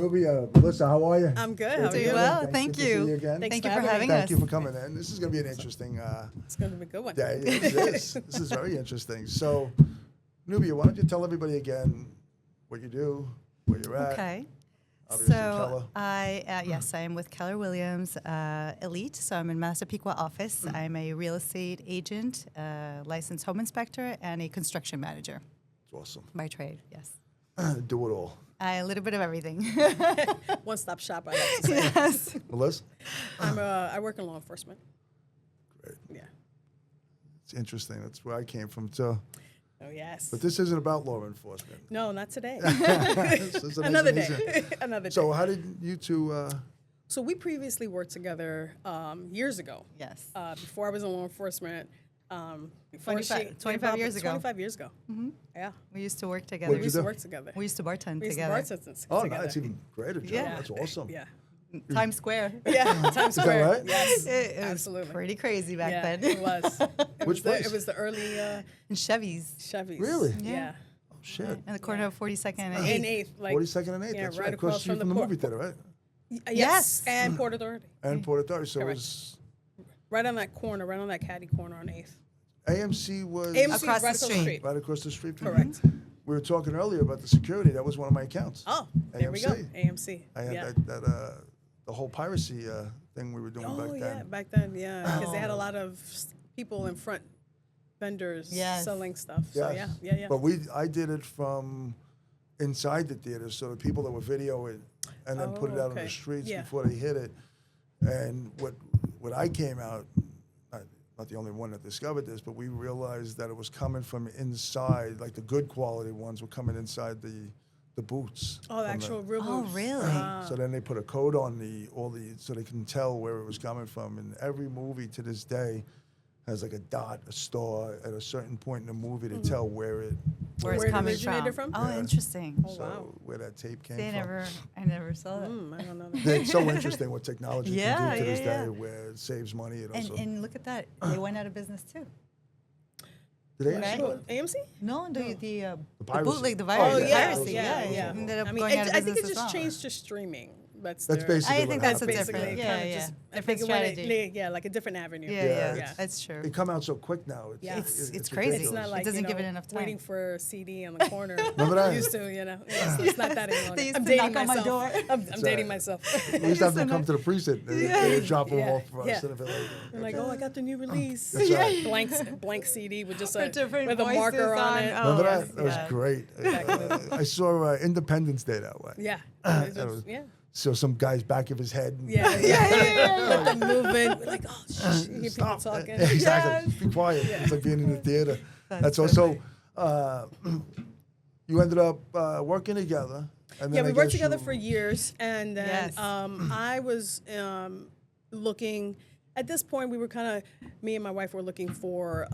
Nubia, Melissa, how are you? I'm good. How are Doing you? well. Thanks. Thank Good to see you. you again. Thanks Thank for you for having having me. us. Thank you for coming in. This is going to be an interesting It's going to be a good one. day. This is very interesting. So, Nubia, why don't you tell everybody again what you do, where you're at? Okay. Obviously, So Keller. I am with Keller Williams Elite. So I'm in Massapequa office. Mm. I'm a real estate agent, licensed home inspector, and a construction manager It's awesome. by trade. Yes, Do it all. a little bit of everything. One-stop shop, I like to say. Yes. Melissa? I work in law enforcement. Great. Yeah. It's interesting. That's where I came from, too. Oh, yes. But this isn't about law enforcement. No, not today. This is Another amazing. day. Another day. So how did you two... So we previously worked together years ago. Yes. Before I was in law enforcement. Before 25 years ago. 25 years ago. Mm-hmm. Yeah. We used to work What together. did We you used to do? work together. We used to bartend We used to together. bartend Oh, together. no, it's even greater, Joe. Yeah. That's awesome. Yeah. Times Square. Yeah. Times Square. right? Yes. It was Absolutely. pretty crazy back Yeah, then. it was. Which place? It was the early And Chevys. Chevys. Really? Yeah. Oh, shit. In the corner of 42nd and In 8th. eighth, like 42nd and 8th. yeah, That's right right. Across the street from the port. movie theater, right? Yes. Yes. And Port Authority. And Port Authority. So it Correct. was... Right on that corner, right on that caddy corner on 8th. AMC was AMC Across right the across street. right across the street from Correct. you. We were talking earlier about the security. That was one of my accounts. Oh, there we go. AMC. AMC. I had Yeah. the whole piracy thing we were doing Oh, back yeah, then. back then, yeah. Because they had a lot of people in front, vendors Yes. selling stuff. So, Yes. yeah. But I did it from inside the theater, so the people that would video it and then put it out on the okay. streets Yeah. before they hit it. And what I came out, not the only one that discovered this, but we realized that it was coming from inside, like the good quality ones were coming inside the boots. Oh, the from actual real Oh, booths. really? So then they put a code on so they can tell where it was coming from. And every movie to this day has like a dot, a star at a certain point in the movie to tell where it Where it's Where it coming originated from? Oh, Yeah. interesting. Oh, so wow. where that tape came See, from. I never saw that. I don't know. that. It's so interesting what technology Yeah, can do to yeah, this yeah. day, where it saves money. It also And look at that. They went out of business too. did they Right. actually? Oh, AMC? No, the piracy. bootleg, the Oh, virus. yeah. Piracy, Yeah. Ended up I mean, going out of I think business it as just well. changed to streaming. That's basically I what think that's a happened. different, basically yeah, kind of yeah. just, I Different think it went strategy. like a different avenue. Yeah, Yeah. that's true. They come out so quick now. Yeah. It's crazy. It's not ridiculous. like doesn't you give know, it enough time. waiting for a CD on the corner. Remember that? Used to, it's not that anymore. They used I'm to dating knock on my myself. door. I'm dating myself. We used to have them come to the precinct. They would drop them Yeah. off for us. Yeah. And if it I'm like, oh, I got the new release. That's right. Blank CD with just With different with a marker voices on on. it. Oh, Remember yes, that? That was yeah. great. I saw Independence Day that way. Yeah. Yeah. So some guy's back of his head. And Yeah. Let them move in. We're like, oh, shh. You hear people Stop. talking. Exactly. Yes. Be quiet. It's like being in the theater. That's so also. You ended up working together. And then Yeah, we I worked guess together you- for years, and then Yes. I was looking. At this point, we were kind of me and my wife were looking for.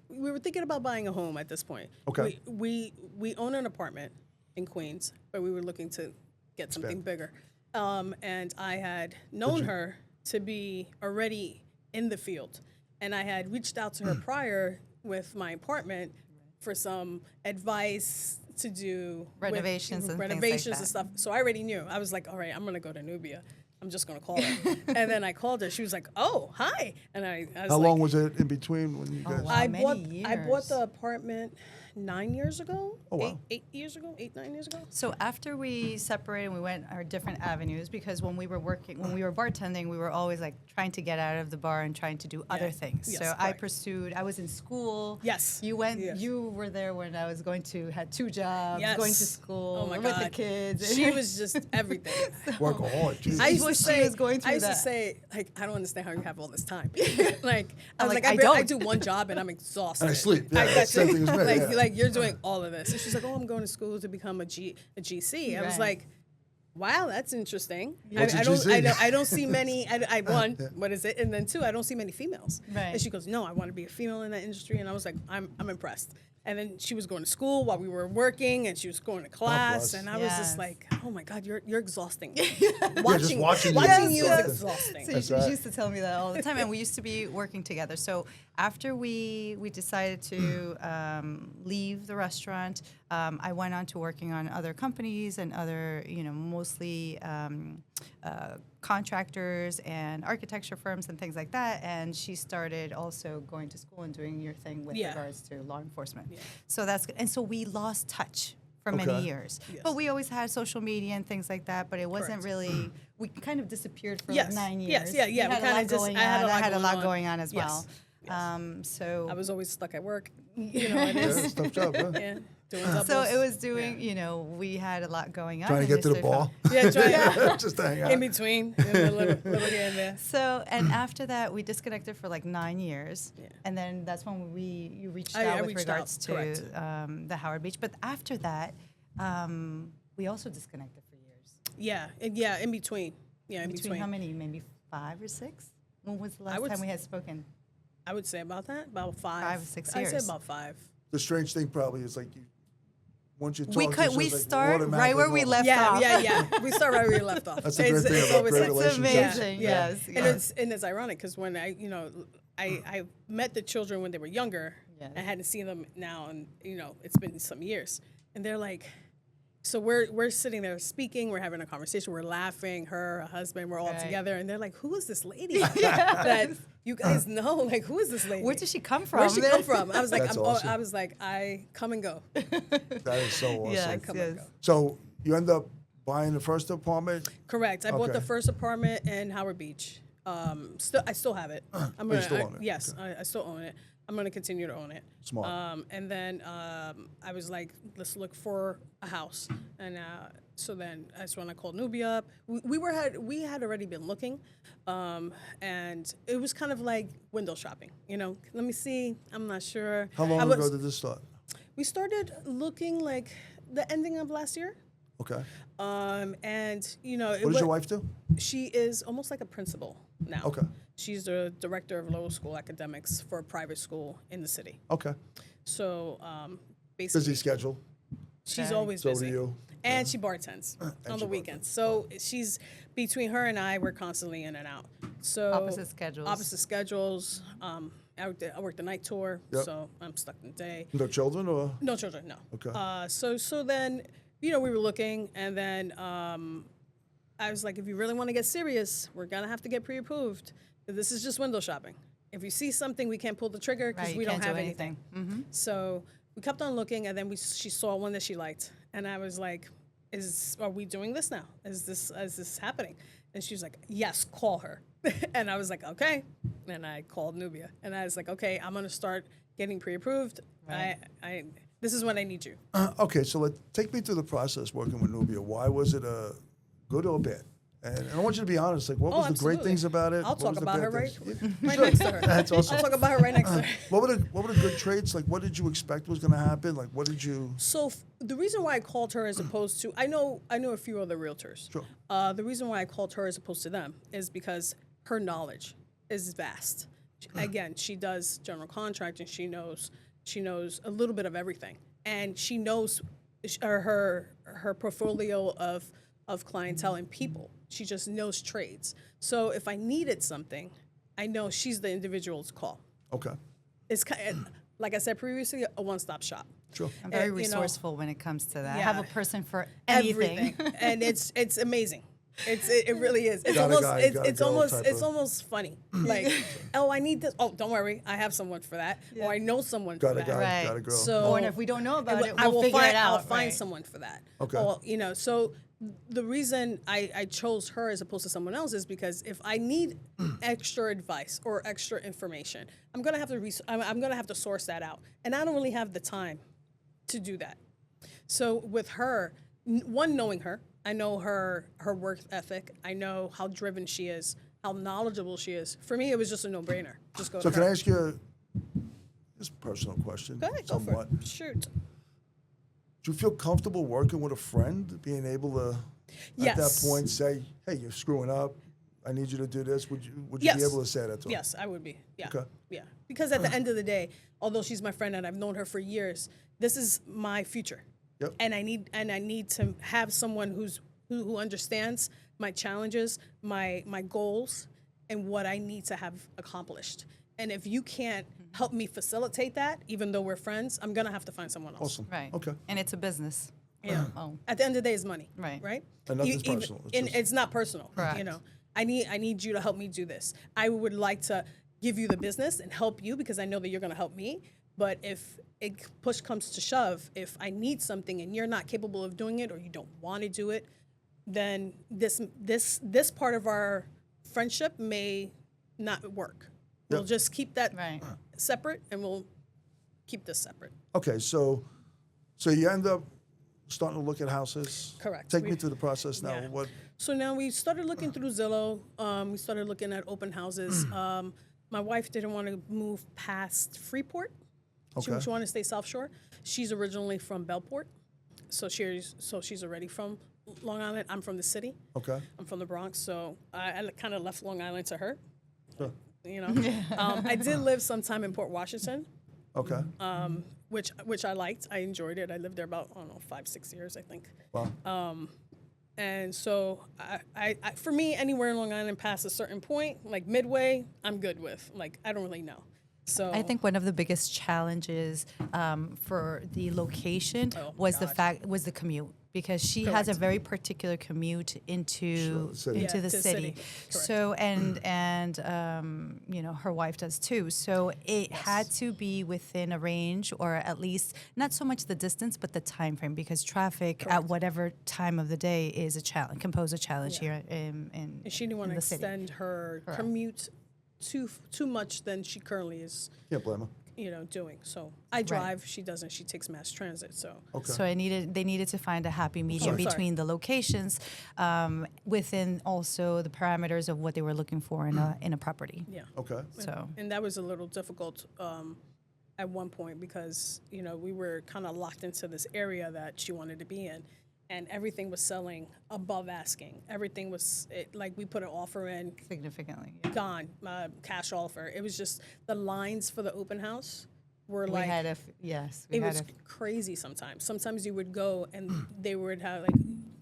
We were thinking about buying a home at this point. Okay. We own an apartment in Queens, but we were looking to get something bigger. And I had known her to be already in the field, and I had reached out to her prior with my apartment for some advice to do with Renovations and things like renovations and that. stuff. So I already knew. I was like, all right, I'm gonna go to Nubia. I'm just gonna call her. And then I called her. She was like, oh, hi. And I was How like, long was it in between when you guys? wow. I many bought years. the apartment 9 years ago. Oh, wow. 8 years ago, 9 years ago. So after we separated, we went our different avenues because when we were bartending, we were always like trying to get out of the bar and trying to do other things. Yes, so I correct. I was in school. Yes. You Yes. were there when I was had 2 jobs, Yes. going to school, Oh my with the God. kids. She was just everything. Work hard. Jesus. I used to Wish she say, was going through I used to that. say, like, I don't understand how you have all this time. Like, I I'm was like, like, I I don't. do one job and I'm exhausted. And I sleep. Yeah, that's same it. thing as me. Like, yeah. like you're doing all of this. And she's like, oh, I'm going to school to become a GC. I was Right. like, wow, that's interesting. What's a I don't, GC? I don't see many. One, what is it? And then 2, I don't see many females. Right. And she goes, no, I want to be a female in that industry. And I was like, I'm impressed. And then she was going to school while we were working, and she was going to class, bless. and I was Yes. just like, "Oh my God, you're exhausting." just watching you. you Yes. is exhausting. So That's she right. used to tell me that all the time, and we used to be working together. So after we decided to leave the restaurant, I went on to working on other companies and other, mostly contractors and architecture firms and things like that. And she started also going to school and doing your thing with Yeah. regards to law enforcement. Yeah. So that's good. And so we lost touch for many Okay. years. Yes. But we always had social media and things like that, but it wasn't Correct. really, we kind of disappeared for Yes. like 9 years. Yes, yeah. We We had a kinda lot just- going I had on. a lot I had a going lot on. going on as Yes. well. Yes. So I was always stuck at work. It Yeah, is. it's a tough job, huh? Yeah, doing doubles. so it was doing, we had a lot going on. Trying to and get to the so ball. Yeah, try Just to hang out. in between, and a little here and there. So, and after that, we disconnected for like 9 years. Yeah. And then that's when you reached I out with reached out, regards correct. to the Howard Beach. But after that, we also disconnected for years. Yeah, in between. Yeah, in Between how many? Maybe 5 or 6? When was the last would time we s- had spoken? I would say about that, about 5. 5 or 6 I'd say years. about 5. The strange thing probably is like once you talk We to could each we other, like, start right automatically where we normal. left Yeah, off. yeah. We start right where we left off. That's the great thing about always great like- It's relationships. amazing. Yeah. Yes. And yes. it's ironic because when I met the children when they were younger. Yes. I hadn't seen them now, and it's been some years, and they're like. So we're sitting there speaking, we're having a conversation, we're laughing, her husband, we're all Right. together, and they're like, "Who is this lady that you guys know? Like, who is this lady? Where does she come from? Where'd she come from?" I was like, That's awesome. I was like, I come and go. That is so awesome. Yes, Come and yes. go. So you end up buying the first apartment. Correct. I bought the Okay. first apartment in Howard I still have it. I'm you still own it? Yes, I still own it. I'm gonna continue to own it. Smart. And then I was like, let's look for a house. And so then that's when I called Nubia up. We had already been looking, and it was kind of like window shopping. Let me see. I'm not sure. How long ago did this start? We started looking like the ending of last year. Okay. And What does your wife do? she is almost like a principal now. Okay. She's the director of lower school academics for a private school in the city. Okay. So Busy basically, schedule. she's Okay. always So busy. do you. And she bartends on the weekends. So she's between her and I, we're constantly in and out. So Opposite schedules. Opposite schedules. I work the night tour, Yep. so I'm stuck in the day. No children or? No children, no. Okay. So then, we were looking, and then I was like, if you really want to get serious, we're gonna have to get pre-approved. This is just window shopping. If you see something, we can't pull the trigger because Right, we you don't can't have do anything. Mm-hmm. So we kept on looking, and then she saw one that she liked, and I was like, are we doing this now? Is this happening? And she was like, yes, call her. And I was like, okay. And I called Nubia, and I was like, okay, I'm gonna start getting pre-approved. Right. This is when I need you. Okay, so take me through the process working with Nubia. Why was it a good or bad? And I want you to be honest. Like, what was the great absolutely. things about it? I'll What talk was the about bad her right things? next to her. That's awesome. I'll talk about her right next to her. What were the good traits? Like, what did you expect was going to happen? Like, what did you? So the reason why I called her as opposed to I know a few other realtors. Sure. The reason why I called her as opposed to them is because her knowledge is vast. Again, she does general contracting. She knows a little bit of everything, and she knows her portfolio of clientele and people. She just knows trades. So if I needed something, I know she's the individual to call. Okay. It's like I said previously, a one-stop shop. Sure. I'm very you know, resourceful when it comes to that. I yeah. have a person for anything. Everything, and it's amazing. It really is. It's Got a almost guy, got a it's girl almost type it's of- almost funny. Like, oh, I need this. Oh, don't worry, I have someone for that, or I know someone Got for a that. guy, Right. got a girl. So, Or if we don't know about it, I we'll will figure find, it out. I'll find right. someone for that. Okay. Or, so the reason I chose her as opposed to someone else is because if I need extra advice or extra information, I'm gonna have to I'm gonna have to source that out, and I don't really have the time to do that. So with her, knowing her, I know her work ethic. I know how driven she is, how knowledgeable she is. For me, it was just a no-brainer. Just go So to can her. I ask you this personal question? Go ahead, go for somewhat. it. Shoot. Do you feel comfortable working with a friend, being able to, at that Yes. point, say, "Hey, you're screwing up. I need you to do this, would you Yes. be able to say that to her? Yes, I would be. Yeah. Okay. Yeah. Because at the end of the day, although she's my friend and I've known her for years, this is my future. Yep. And I need to have someone who understands my challenges, my goals, and what I need to have accomplished. And if you can't help me facilitate that, even though we're friends, I'm gonna have to find someone else. Awesome. Right. Okay. And it's a business. Yeah. Oh. At the end of the day, it's money. Right. Right. And nothing's personal. It's And just- it's not personal. Correct. You know, I need you to help me do this. I would like to give you the business and help you because I know that you're going to help me. But if push comes to shove, if I need something and you're not capable of doing it or you don't want to do it, then this part of our friendship may not work. We'll Yep. just keep that Right. separate, and we'll keep this separate. Okay, so you end up starting to look at houses. Correct. Take me through the process now. Yeah. What? So now we started looking through Zillow. We started looking at open houses. My wife didn't want to move past Freeport. Okay. She wanted to stay South Shore. She's originally from Bellport, so she's already from Long Island. I'm from the city. Okay. I'm from the Bronx, so I kind of left Long Island to her. Sure. You know, I did live some time in Port Washington, Okay. which I liked. I enjoyed it. I lived there about 5-6 years, I think. Wow. And so, I for me, anywhere in Long Island past a certain point, like Midway, I'm good with. Like, I don't really know. So I think one of the biggest challenges for the location was the commute, because she has a Correct. very particular commute into Sure, city. into Yeah, the to city. city. Correct. So and you know, her wife does too. So it had to be within a range, or at least not so much the distance, but the time frame, because traffic at whatever time of the day is a challenge, can pose a challenge here in and she didn't want in to the city. extend her commute too much than she currently is, Can't blame her. doing. So I drive, she doesn't. She takes mass transit. So Okay. So they needed to find a happy medium Sorry. between the locations, within also the parameters of what they were looking for in a property. yeah. Okay. So And that was a little difficult at one point because we were kind of locked into this area that she wanted to be in, and everything was selling above asking. Everything was like we put an offer in, significantly, gone, cash offer. It was just the lines for the open house were we like had it was crazy sometimes. Sometimes you would go and they would have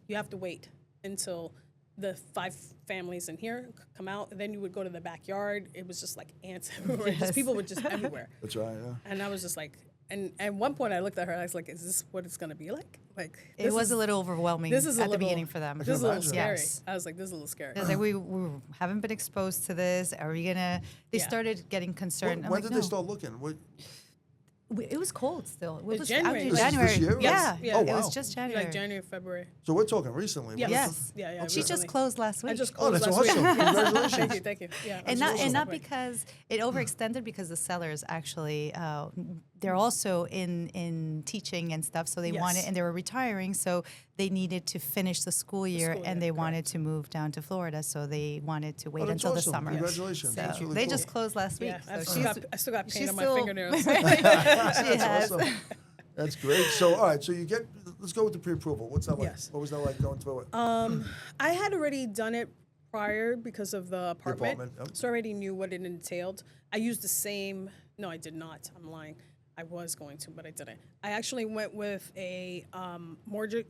you have to wait until the 5 families in here come out, and then you would go to the backyard. It was just like ants everywhere. Just Yes. people were just everywhere. That's right. Yeah. And I was just like, and at one point I looked at her, I was like, is this what it's going to be like? Like it this was is- a little overwhelming this is a at the little- beginning for them. This is a little imagine. scary. Yes. I was like, this is a little scary. It was like we haven't been exposed to this. Are we gonna? They Yeah. started getting concerned. When, I'm when like, did no. they start looking? What? It was cold still. It was January. actually This is January. this year? Yeah, Yeah. yeah. Oh, It wow. was just January. Like January, February. So we're talking recently. Yes. Yes. Yeah, yeah. She just recently. closed last week. I just Oh, closed that's last awesome. week. Congratulations. Thank you. Yeah. and I just not closed. because it overextended, because the sellers actually they're also in teaching and stuff, so they Yes. wanted, and they were retiring, so they needed to finish the school year, school and year, they wanted to move down to Florida, so they wanted to wait Oh, that's until awesome. the summer. Congratulations. So That's really they cool. just closed last week. Yeah, So I still got paint she's on my still- fingernails. she That's has. awesome. That's great. So all right. So you get. Let's go with the pre-approval. What's that like? Yes. What was that like going through it? I had already done it prior because of the apartment, apartment, yep. so I already knew what it entailed. I used the same. No, I did not. I'm lying. I was going to, but I didn't. I actually went with a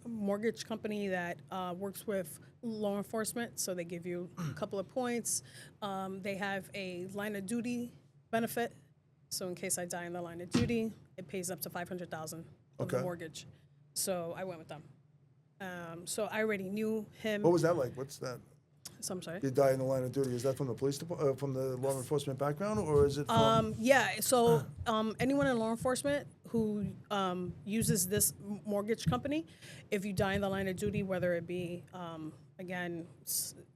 mortgage company that works with law enforcement, so they give you a couple of points. They have a line of duty benefit, so in case I die in the line of duty, it pays up to $500,000 of the Okay. mortgage. So I went with them. So I already knew him. What was that like? What's that? So I'm sorry. You die in the line of duty. Is that from the police department, from the law enforcement background, or is it from? Yeah, so anyone in law enforcement who uses this mortgage company, if you die in the line of duty, whether it be, again,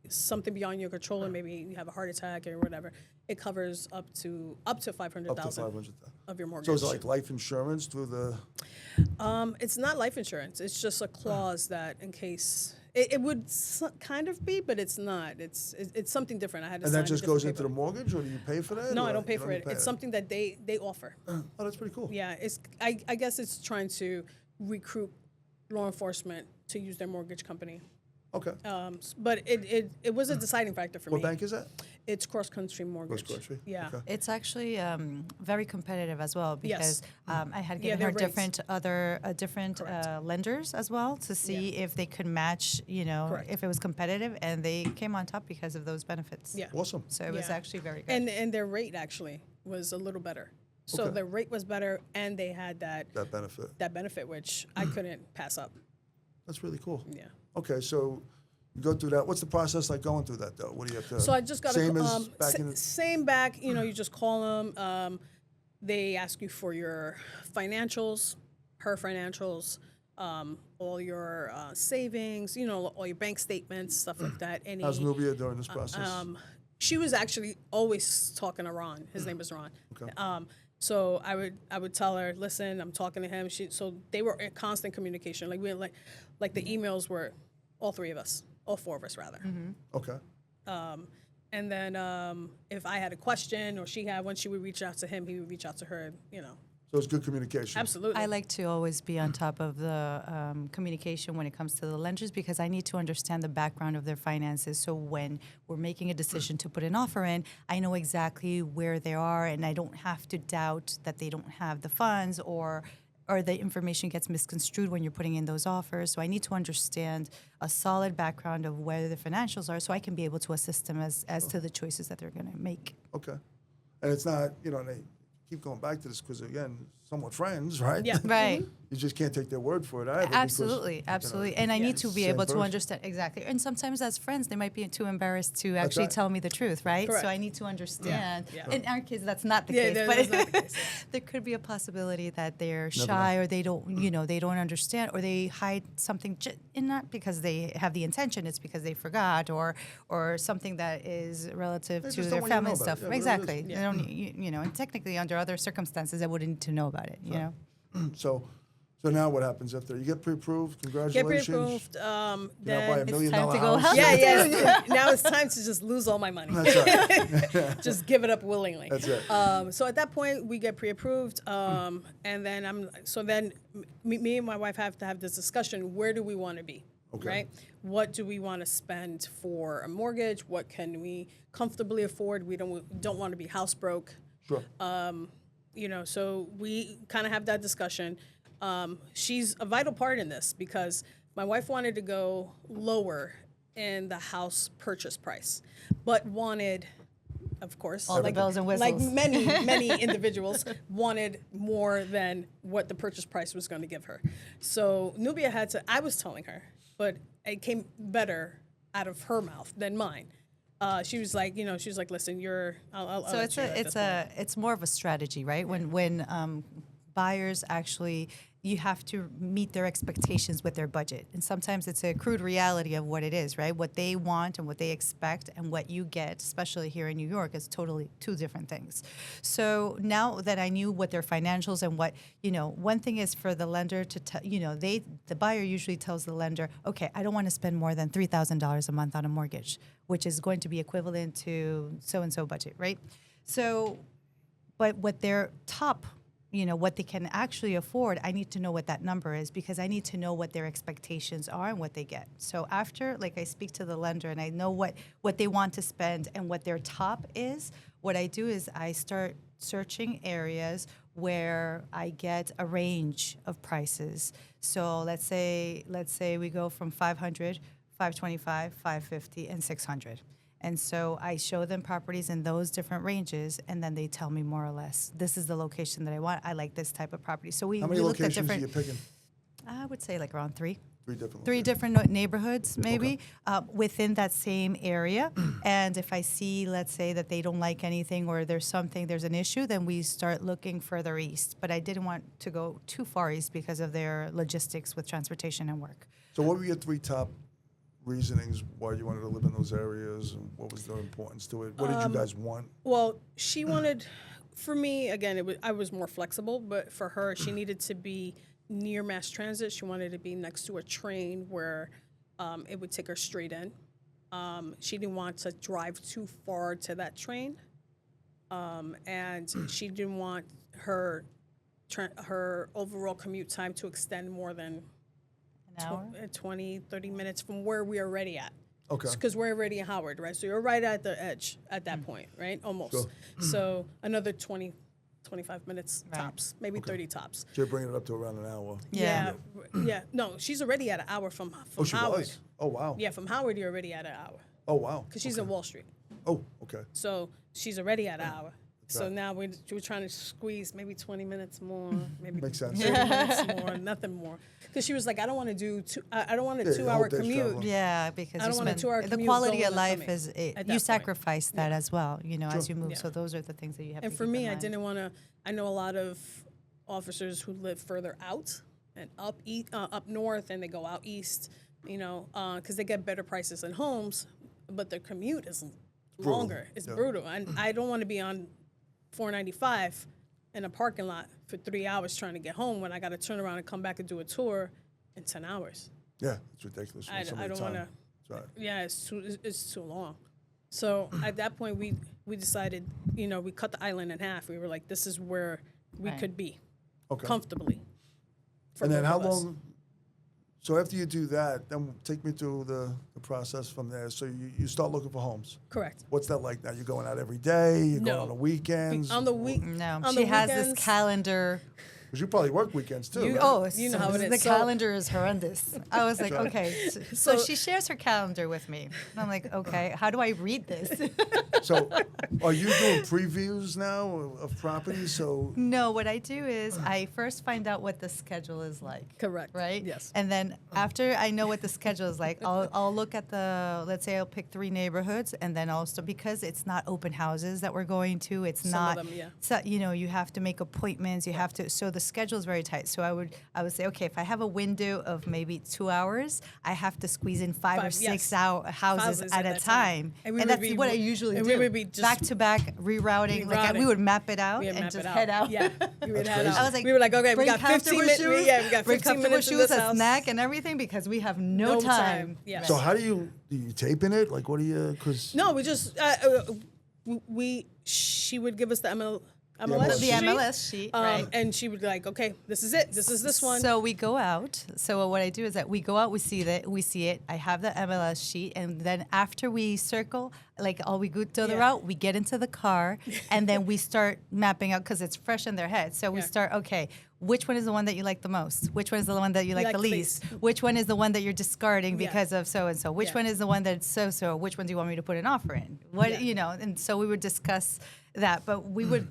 something beyond your control, or maybe you have a heart attack or whatever, it covers up to Up to 500,000 500,000. of your mortgage. So is it like life insurance through the? It's not life insurance. It's just a clause that in case it would kind of be, but it's not. It's something different. I had to And sign that a just different goes into the paper. mortgage, or do you pay for that? No, or I don't pay you for it. It's something that they offer. Oh, that's pretty cool. Yeah, I guess it's trying to recruit law enforcement to use their mortgage company. Okay. But it was a deciding factor for What me. bank is that? It's Cross Country Mortgage. Cross Country? Yeah. Okay. It's actually very competitive as well because I had Yeah, given their her rates. different Correct. lenders as well to see if they could match, Correct. if it was competitive, and they came on top because of those benefits. Yeah. Awesome. So it was Yeah. actually very good. And their rate actually was a little better. So Okay. their rate was better, and they had That benefit. that benefit, which I couldn't pass up. That's really cool. Yeah. Okay, so you go through that. What's the process like going through that, though? What do you have to? So I just got same a as back in the, same back. You just call them. They ask you for your financials, her financials, all your savings. All your bank statements, stuff like that. Any. how's Nubia during this process? She was actually always talking to Ron. His name was Ron. Okay. So I would tell her, listen, I'm talking to him. So they were in constant communication. Like we had like the emails were all three of us, all four of us rather. Okay. And then if I had a question or she had one, she would reach out to him. He would reach out to her. So it's good communication. Absolutely. I like to always be on top of the communication when it comes to the lenders because I need to understand the background of their finances. So when we're making a decision to put an offer in, I know exactly where they are, and I don't have to doubt that they don't have the funds or the information gets misconstrued when you're putting in those offers. So I need to understand a solid background of where the financials are so I can be able to assist them as to the choices that they're going to make. Okay. And it's not, they keep going back to this because, again, somewhat friends, right? Yeah. Right. You just can't take their word for it either. Absolutely, absolutely. And I need to be Same able to person. understand exactly. And sometimes as friends, they might be too embarrassed to actually right. tell me the truth, right? Correct. So I need to understand. Yeah. In our case, that's not the Yeah, case, that but is not the case, there could be a possibility that they're Never shy or they don't, they don't understand or they hide something, not because they have the intention, it's because they forgot or something that is relative They to just their don't want you to family know and about it. stuff. Yeah, whatever it Exactly. is. They don't, and technically under other circumstances, I wouldn't need to know about it, So now what happens after you get pre-approved? Get Congratulations. pre-approved. You now buy Then $1 million time to house. go house. yeah. Now it's time to just lose all my money. That's right. Just give it up willingly. That's it. So at that point, we get pre-approved, and then me and my wife have to have this discussion. Where do we want to be? Okay. Right? What do we want to spend for a mortgage? What can we comfortably afford? We don't want to be house broke. Sure. So we kind of have that discussion. She's a vital part in this because my wife wanted to go lower in the house purchase price, but wanted, of course, All the bells and like whistles. many individuals, wanted more than what the purchase price was going to give her. So Nubia I was telling her, but it came better out of her mouth than mine. She was like, listen, I'll So let you at this point. it's more of a strategy, right? When buyers actually, you have to meet their expectations with their budget, and sometimes it's a crude reality of what it is, right? What they want and what they expect, and what you get, especially here in New York, is totally two different things. So now that I knew what their financials and what one thing is for the lender to tell, the buyer usually tells the lender, okay, I don't want to spend more than $3,000 a month on a mortgage, which is going to be equivalent to so-and-so budget, right? So, but what their top, what they can actually afford, I need to know what that number is because I need to know what their expectations are and what they get. So after, I speak to the lender and I know what they want to spend and what their top is, what I do is I start searching areas where I get a range of prices. So let's say we go from 500, 525, 550, and 600. And so I show them properties in those different ranges, and then they tell me more or less, this is the location that I want. I like this type of property. So we How many looked at locations are you different, picking? I would say around three. Three different locations. Neighborhoods, maybe, within that same area. And if I see, let's say, that they don't like anything or there's an issue, then we start looking further east. But I didn't want to go too far east because of their logistics with transportation and work. So what were your three top reasonings why you wanted to live in those areas, and what was their importance to it? What did you guys want? Well, she wanted, for me, again, I was more flexible, but for her, she needed to be near mass transit. She wanted to be next to a train where it would take her straight in. She didn't want to drive too far to that train, and she didn't want her overall commute time to extend more than hour? 20, 30 minutes from where we are already at. Okay. Because we're already in Howard, right? So you're right at the edge at that point, right? Almost. Sure. So another 20, 25 minutes Right. tops, maybe 30 tops. So you're bringing it up to around an hour. Yeah. Yeah. No, she's already at an hour from Oh, she Howard. was? Oh, wow. Yeah, from Howard, you're already at an hour. Oh, wow. Because she's in Wall Street. Oh, okay. So she's already at an hour. So right. now we're trying to squeeze maybe 20 minutes more, maybe Makes sense. 30 minutes more, nothing more. Because she was like, I don't want to do I don't want a Yeah, the 2-hour whole day's commute. traveling. Yeah, because I you don't want a spend- 2-hour the commute quality going of and life coming is at that you point. sacrifice that as well, you know, as Sure. you move. Yeah. So those are the things that you have And to for keep in me, I mind. didn't want to. I know a lot of officers who live further out and up north, and they go out east, you know, because they get better prices in homes, but their commute is longer. It's Yeah. brutal, and I don't want to be on 495 in a parking lot for 3 hours trying to get home when I got to turn around and come back and do a tour in 10 hours. Yeah, it's ridiculous. I don't want to. That's right. Yeah, it's too long. So at that point, we decided, you know, we cut the island in half. We were like, this is where we Right. could be Okay. comfortably. for And then both how of us. long, so after you do that, then take me through the process from there. So you start looking for homes. Correct. What's that like now? You're going out every day? You're No. going on the weekends? On the week. No, on she the has this weekends- calendar. Because you probably work weekends too, You- right? Oh, You know so how it the is. So- calendar is horrendous. I was like, right. okay. So So- she shares her calendar with me. And I'm like, okay, how do I read this? So are you doing previews now of properties? So No, what I do is I first find out what the schedule is like. Correct. Right? Yes. And then after I know what the schedule is like, I'll look at let's say I'll pick 3 neighborhoods, and then also because it's not open houses that we're going to, it's Some not, of them, yeah. so, you know, you have to make appointments, you have to, so the schedule is very tight. So I would say, okay, if I have a window of maybe 2 hours, I have to squeeze in 5 or 6 yes. houses Houses at at a that time. time. And we And would that's be- what I usually and do. we would be just back to back rerouting. Like we rerouting. would map it out We'd and map just it head out. Yeah, we would That's head crazy. out. I was like, we were like, okay, we bring got 15 comfortable minutes. shoes, Yeah, we got bring 15 comfortable minutes in shoes, this a house. snack, and everything because we have no time. Yes. so how do you taping it? Like what do you? Because No, we just she would give us the MLS MLS The sheet, MLS sheet, right? and she would be like, okay, this is it. This is this one. So we go out. So what I do is that we go out, we see it. I have the MLS sheet, and then after we circle, like all we go to the Yeah. route, we get into the car, and then we start mapping out because it's fresh in their head. So we Yeah. start, okay, which one is the one that you like the most? Which one is the one that you like the least? least. Which one is the one that you're discarding Yeah. because of so and so? Which Yeah. one is the one that's so? Which one do you want me to put an offer in? What Yeah. you know? And so we would discuss that, but we would.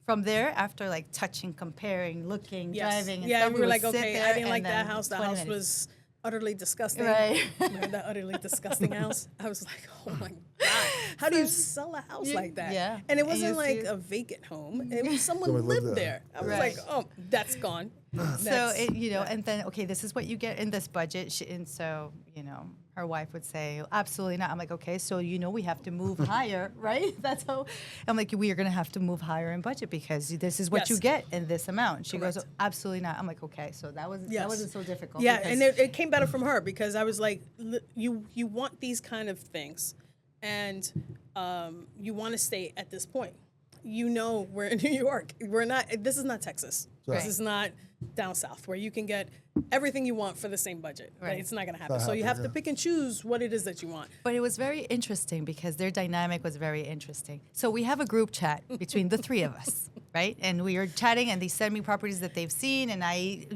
From there, after like touching, comparing, looking, Yes. driving, and yeah, stuff, we were would like, sit okay, there I didn't and like that then house. The 20 house minutes. was utterly disgusting. Right. That utterly disgusting house. I was like, oh my God. How do you sell a house like that? yeah. And it And wasn't you like see- a vacant home. It was someone Someone lived lived there. there. I was Right. like, oh, that's gone. So Next. and then okay, this is what you get in this budget, and so her wife would say, absolutely not. I'm like, okay, so we have to move higher, right? That's how. I'm like, we are gonna have to move higher in budget because this is what you Yes. get in this amount. She goes, Correct. absolutely not. I'm like, okay, so that Yes. wasn't so difficult. Yeah, because- and it came better from her because I was like, you want these kind of things, and you want to stay at this point. We're in New York. We're not. This is not Texas. Right. This is not down south where you can get everything you want for the same budget. Right. It's not going to happen. Not So you have happening, to pick and choose what it is that you want. But it was very interesting because their dynamic was very interesting. So we have a group chat between the 3 of us, right? And we are chatting, and they send me properties that they've seen, and I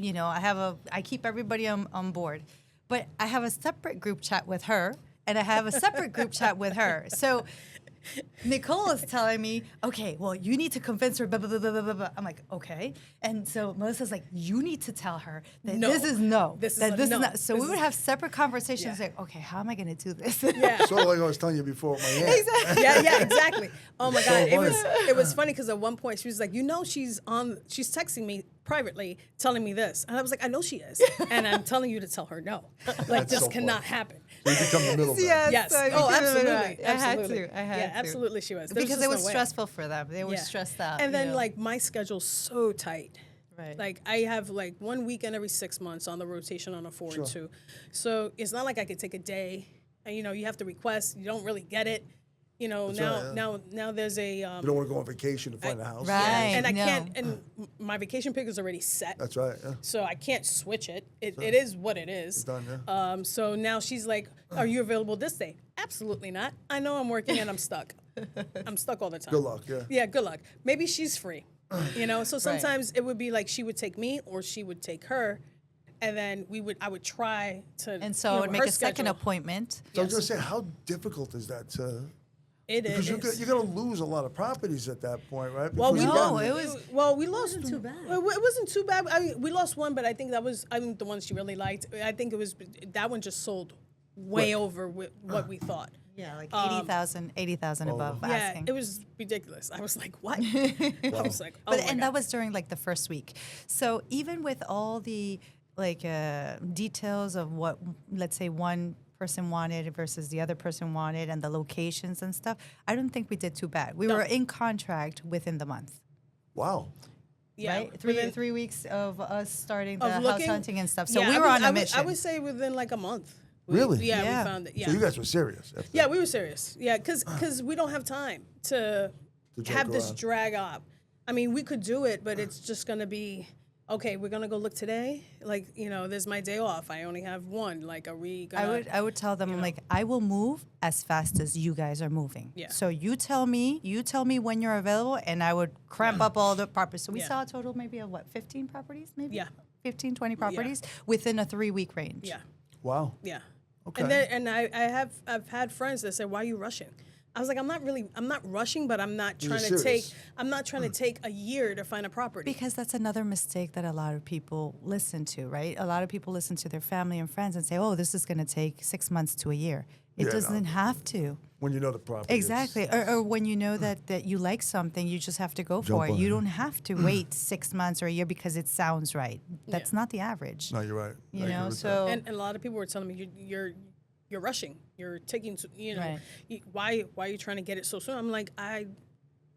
keep everybody on board. But I have a separate group chat with her, and I have a separate group chat with her. So Nicole is telling me, okay, well, you need to convince her, blah, blah, blah, blah, blah, blah. I'm like, okay. And so Melissa's like, you need to tell her that No. this is no. This is that a this no. is not. So This we would is- have separate conversations Yeah. like, okay, how am I going to do this? Yeah. sort of like I was telling you before with my aunt. Exactly. yeah, exactly. Oh my So God, funny. it was funny because at one point she was like, she's texting me privately telling me this, and I was like, I know she is, and I'm telling you to tell her no, like That's this so cannot funny. happen. So you become the middleman. Yes. so I Oh, became absolutely. I had Absolutely. to. I had Yeah, to. absolutely she was. There Because just it was no way. stressful for them. They were Yeah. stressed out. And then you know. like my schedule's so tight. Right. Like I have like one weekend every 6 months on the rotation on a 4 and 2. So it's not like I could take a day and you have to request, you don't really get it. You know, That's now, right, yeah. now there's a. You don't want to go on vacation to find a house. Right. And I no. can't. And my vacation pick is already set. That's right. Yeah. So I can't switch it. It is what it is. Done. Yeah. So now she's like, "Are you available this day?" Absolutely not. I know I'm working and I'm stuck. I'm stuck all the time. Good luck. Yeah. Yeah, good luck. Maybe she's free. You know, so sometimes it would be like she would take me or she would take her, and then I would try to. And so you I know, would make her a second schedule. appointment. So I was gonna say, how difficult is that to? It Because is. you're gonna lose a lot of properties at that point, right? Well, Because we No, again, it was- well, we lost. wasn't too bad. It wasn't too bad. I mean, we lost one, but I think that was the one she really liked. I think it was that one just sold way over what we thought. Yeah, like 80,000 above Yeah, asking. it was ridiculous. I was like, what? I was like, oh But my and God. that was during like the first week. So even with all the like details of what, let's say, one person wanted versus the other person wanted, and the locations and stuff, I don't think we did too bad. We were in contract within the month. wow. yeah, Right, within- 3 weeks of us starting the of house looking, hunting and stuff. So yeah, we I were would- on a I would- mission. I would say within like a month. Really? Yeah, Yeah. we found it. Yeah. So you guys were serious. after Yeah, that. we were serious. Yeah, because we don't have time to To joke have this around. drag up. I mean, we could do it, but it's just gonna be okay. We're gonna go look today. Like, you know, there's my day off. I only have one. Like, are we gonna? I would tell them, I'm like, I will move as fast as you guys are moving. Yeah. So you tell me when you're available, and I would cramp up all the properties. So we Yeah. saw a total maybe of what, 15 properties, maybe? Yeah. 15, 20 properties within a 3-week range. Yeah, Wow. yeah. Okay. And I've had friends that said, "Why are you rushing?" I was like, I'm not rushing, but I'm not You're trying to take serious. a year to find a property. Because that's another mistake that a lot of people listen to, right? A lot of people listen to their family and friends and say, oh, this is going to take 6 months to a year. It Yeah, no. doesn't have to. When you know the property. Exactly. Or when you know that you like something, you just have to go for Jump it. on You it. don't have to wait 6 months or a year because it sounds right. That's not the average. No, you're right. I You agree know, with so And a lot of people were telling me you're rushing. You're taking, you know, Right. why are you trying to get it so soon? I'm like, I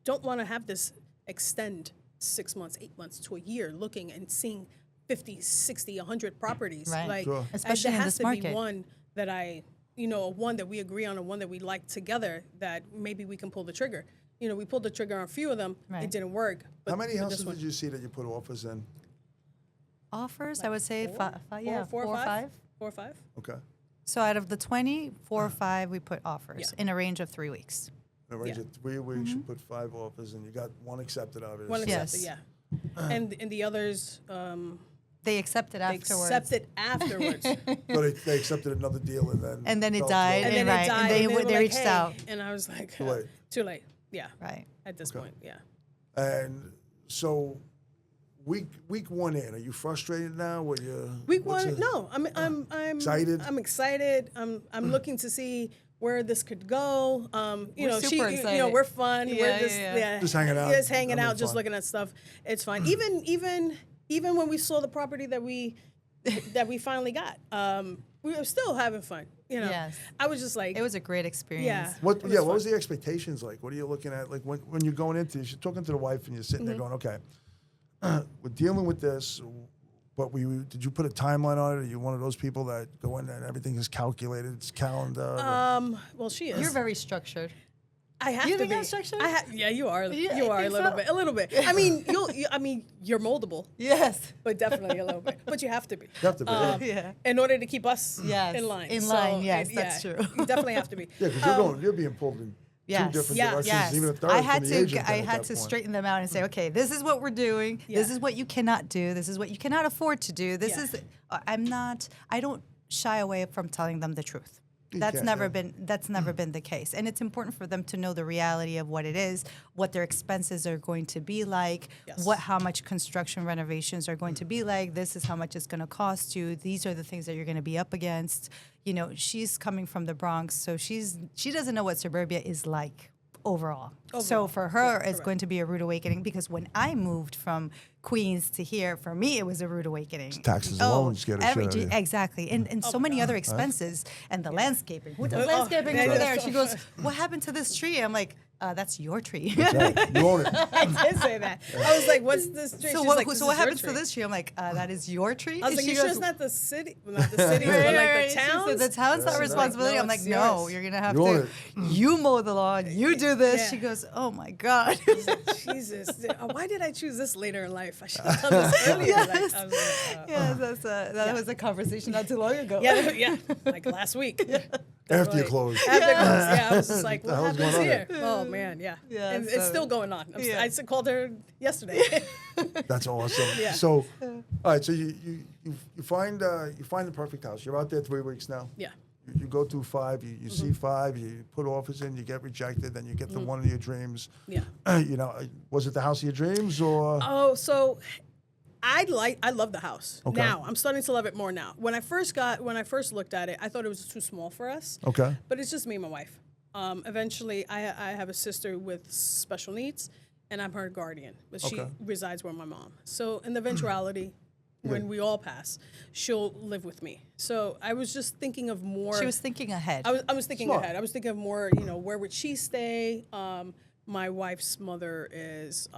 don't want to have this extend 6 months, 8 months to a year looking and seeing 50, 60, 100 properties. Right. Like, Sure. Especially there in has this to be market. one that one that we agree on and one that we like together that maybe we can pull the trigger. You know, we pulled the trigger on a few of them. Right. It didn't work. But How many but houses this one- did you see that you put offers in? offers, I would say four or five? 4 or 5? Okay. So out of the 20, 4 or 5 we put offers Yeah. in a range of 3 weeks. In a range Yeah. of 3 weeks, you put 5 offers, and you got one accepted, obviously. One accepted, Yes. yeah. And the others, They accepted they afterwards. accepted afterwards. So they accepted another deal, and then it fell died, through. And then Right, it and died. they And they, would- were they like, reached hey. out. And I was like, Too late. Too late. Yeah. Right. At this point, yeah. And so, week 1 in, are you frustrated now? What you Week what's one, it- no, I'm Excited? I'm excited. I'm looking to see where this could go. You We're know, super you know, excited. we're fun. Yeah, we're just yeah. Just hanging out, Just hanging having out, just fun. looking at stuff. It's fun. Even when we saw the property that we finally got, we were still having fun. You know, Yes. I was just like, It was a great experience. yeah. What it what fun. was the expectations like? What are you looking at? Like when you're going into this, you're talking to the wife and you're sitting Mm-hmm. there going, okay, we're dealing with this, but did you put a timeline on it? Are you one of those people that go in and everything is calculated, it's calendar? Well, she is. You're very structured. I have You to think be. I'm structured? Yeah, you are. Yeah, You I are a think little so. bit. A little bit. I mean, you're moldable, Yes. but definitely a little bit. But you have to be. you have to be. Yeah. In order to keep us Yes, in line. in line, yes, that's true. You definitely have to be. Yeah, because you're being pulled in Yes. two different Yeah. directions, Yes. even a third I from had the to agent I at had that to point. straighten them out and say, okay, this is what we're doing. This Yeah. is what you cannot do. This is what you cannot afford to do. This Yeah. is I don't shy away from telling them the truth. You That's can't, never yeah. been the case. And it's important for them to know the reality of what it is, what their expenses are going to be like, Yes. how much construction renovations are going to be like. This is how much it's going to cost you. These are the things that you're going to be up against. You know, she's coming from the Bronx, so she doesn't know what suburbia is like overall. So Overall, for her, yeah, it's correct. going to be a rude awakening because when I moved from Queens to here, for me, it was a rude awakening. Taxes alone scare the shit out of you. Exactly. And so many other expenses and the landscaping. Who does Oh, landscaping yeah, over yeah. there? She goes, what happened to this tree? I'm like, that's your tree. That's right. You own it. I did say that. I was like, "What's this tree?" So She's what, like, so "This what is your happens tree." to this tree? I'm like, that is your tree? I was like, She "You sure goes, it's not the city? Well, not the city, but Right, like right. the She said, towns." the town's not Yeah. responsibility. No, I'm like, it's no, yours. you're gonna have You own to. You mow the lawn. You do this. Yeah. She goes, oh my god. Jesus, why did I choose this later in life? I should have done this earlier. Yes. Like, I was like, Yeah, that was a conversation not too long ago. yeah, like last week. After you Definitely. close. After close, yeah, I was just like, The what hell's happens going on here? here? Oh man, yeah, Yeah, and so- it's still going on. Yeah. I called her yesterday. That's awesome. Yeah. So, all right. So you find the perfect house. You're out there 3 weeks now. Yeah. You go through 5. You see 5. You put offers in. You get rejected. Then you get the one of your dreams. Yeah. Was it the house of your dreams or? Oh, so I love the house. Okay. Now I'm starting to love it more now. When I first looked at it, I thought it was too small for us. Okay. But it's just me and my wife. Eventually, I have a sister with special needs, and I'm her guardian, but she Okay. resides with my mom. So in the eventuality, when we all pass, she'll live with me. So I was just thinking of more. She was thinking ahead. I was thinking Smart. ahead. I was thinking of more, where would she stay? My wife's mother is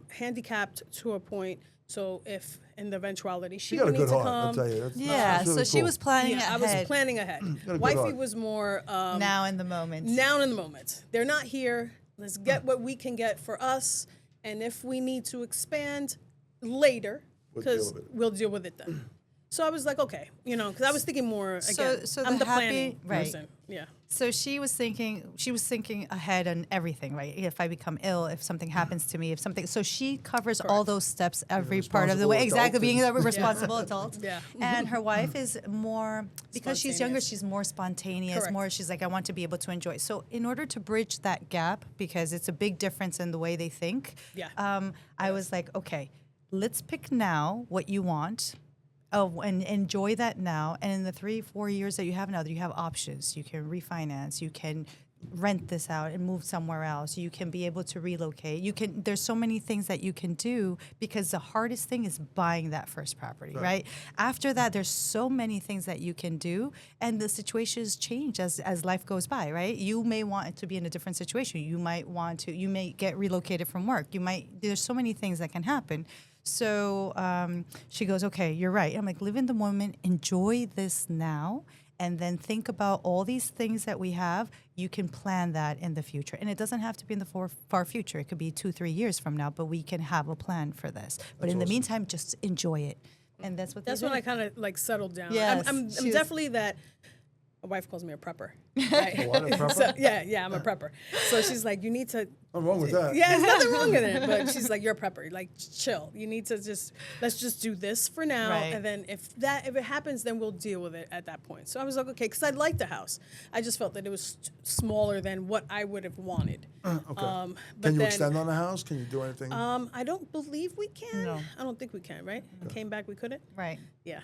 handicapped to a point. So if in the eventuality she You got a would need good to heart. I'll come. tell you. That's yeah, really so she cool. was planning Yeah, I ahead. was planning ahead. got a good Wifey heart. was more now in the moment. now in the moment. They're not here. Let's get what we can get for us, and if we need to expand later, We'll deal because with it. we'll deal with it then. So I was like, okay, because I was thinking more again. so I'm the the planning happy- right. person. Yeah. So she was thinking ahead on everything, right? If I become ill, if something happens to me, so she covers all those steps every part of the way. responsible Exactly, adult being and- a responsible adult. Yeah. And her wife is more, because she's younger, Spontaneous. she's more spontaneous, Correct. she's like, I want to be able to enjoy. So in order to bridge that gap, because it's a big difference in the way they think, Yeah. I was like, okay, let's pick now what you want. Oh, and enjoy that now. And in the 3-4 years that you have now, you have options. You can refinance. You can rent this out and move somewhere else. You can be able to relocate. There's so many things that you can do, because the hardest thing is buying that first property, right? After that, there's so many things that you can do, and the situations change as life goes by, right? You may want it to be in a different situation. You may get relocated from work. There's so many things that can happen. So she goes, okay, you're right. I'm like, live in the moment, enjoy this now, and then think about all these things that we have. You can plan that in the future. And it doesn't have to be in the far future. It could be 2-3 years from now, but we can have a plan for this. But in the meantime, just enjoy it. And that's what That's they when I did. kind of like settled down. Yes, I'm she was- definitely that. My wife calls me a prepper. Right? What, a prepper? So, yeah, I'm a prepper. So she's like, you need to. Nothing wrong with that. Yeah, there's nothing wrong with it. But she's like, you're a prepper. Like, chill. You need to let's just do this for now, Right. and then if it happens, then we'll deal with it at that point. So I was like, okay, because I liked the house. I just felt that it was smaller than what I would have wanted. Okay. But Can you then, extend on the house? Can you do anything? I don't believe we can. No. I don't think we can. Right? Came back, we couldn't. Right. Yeah.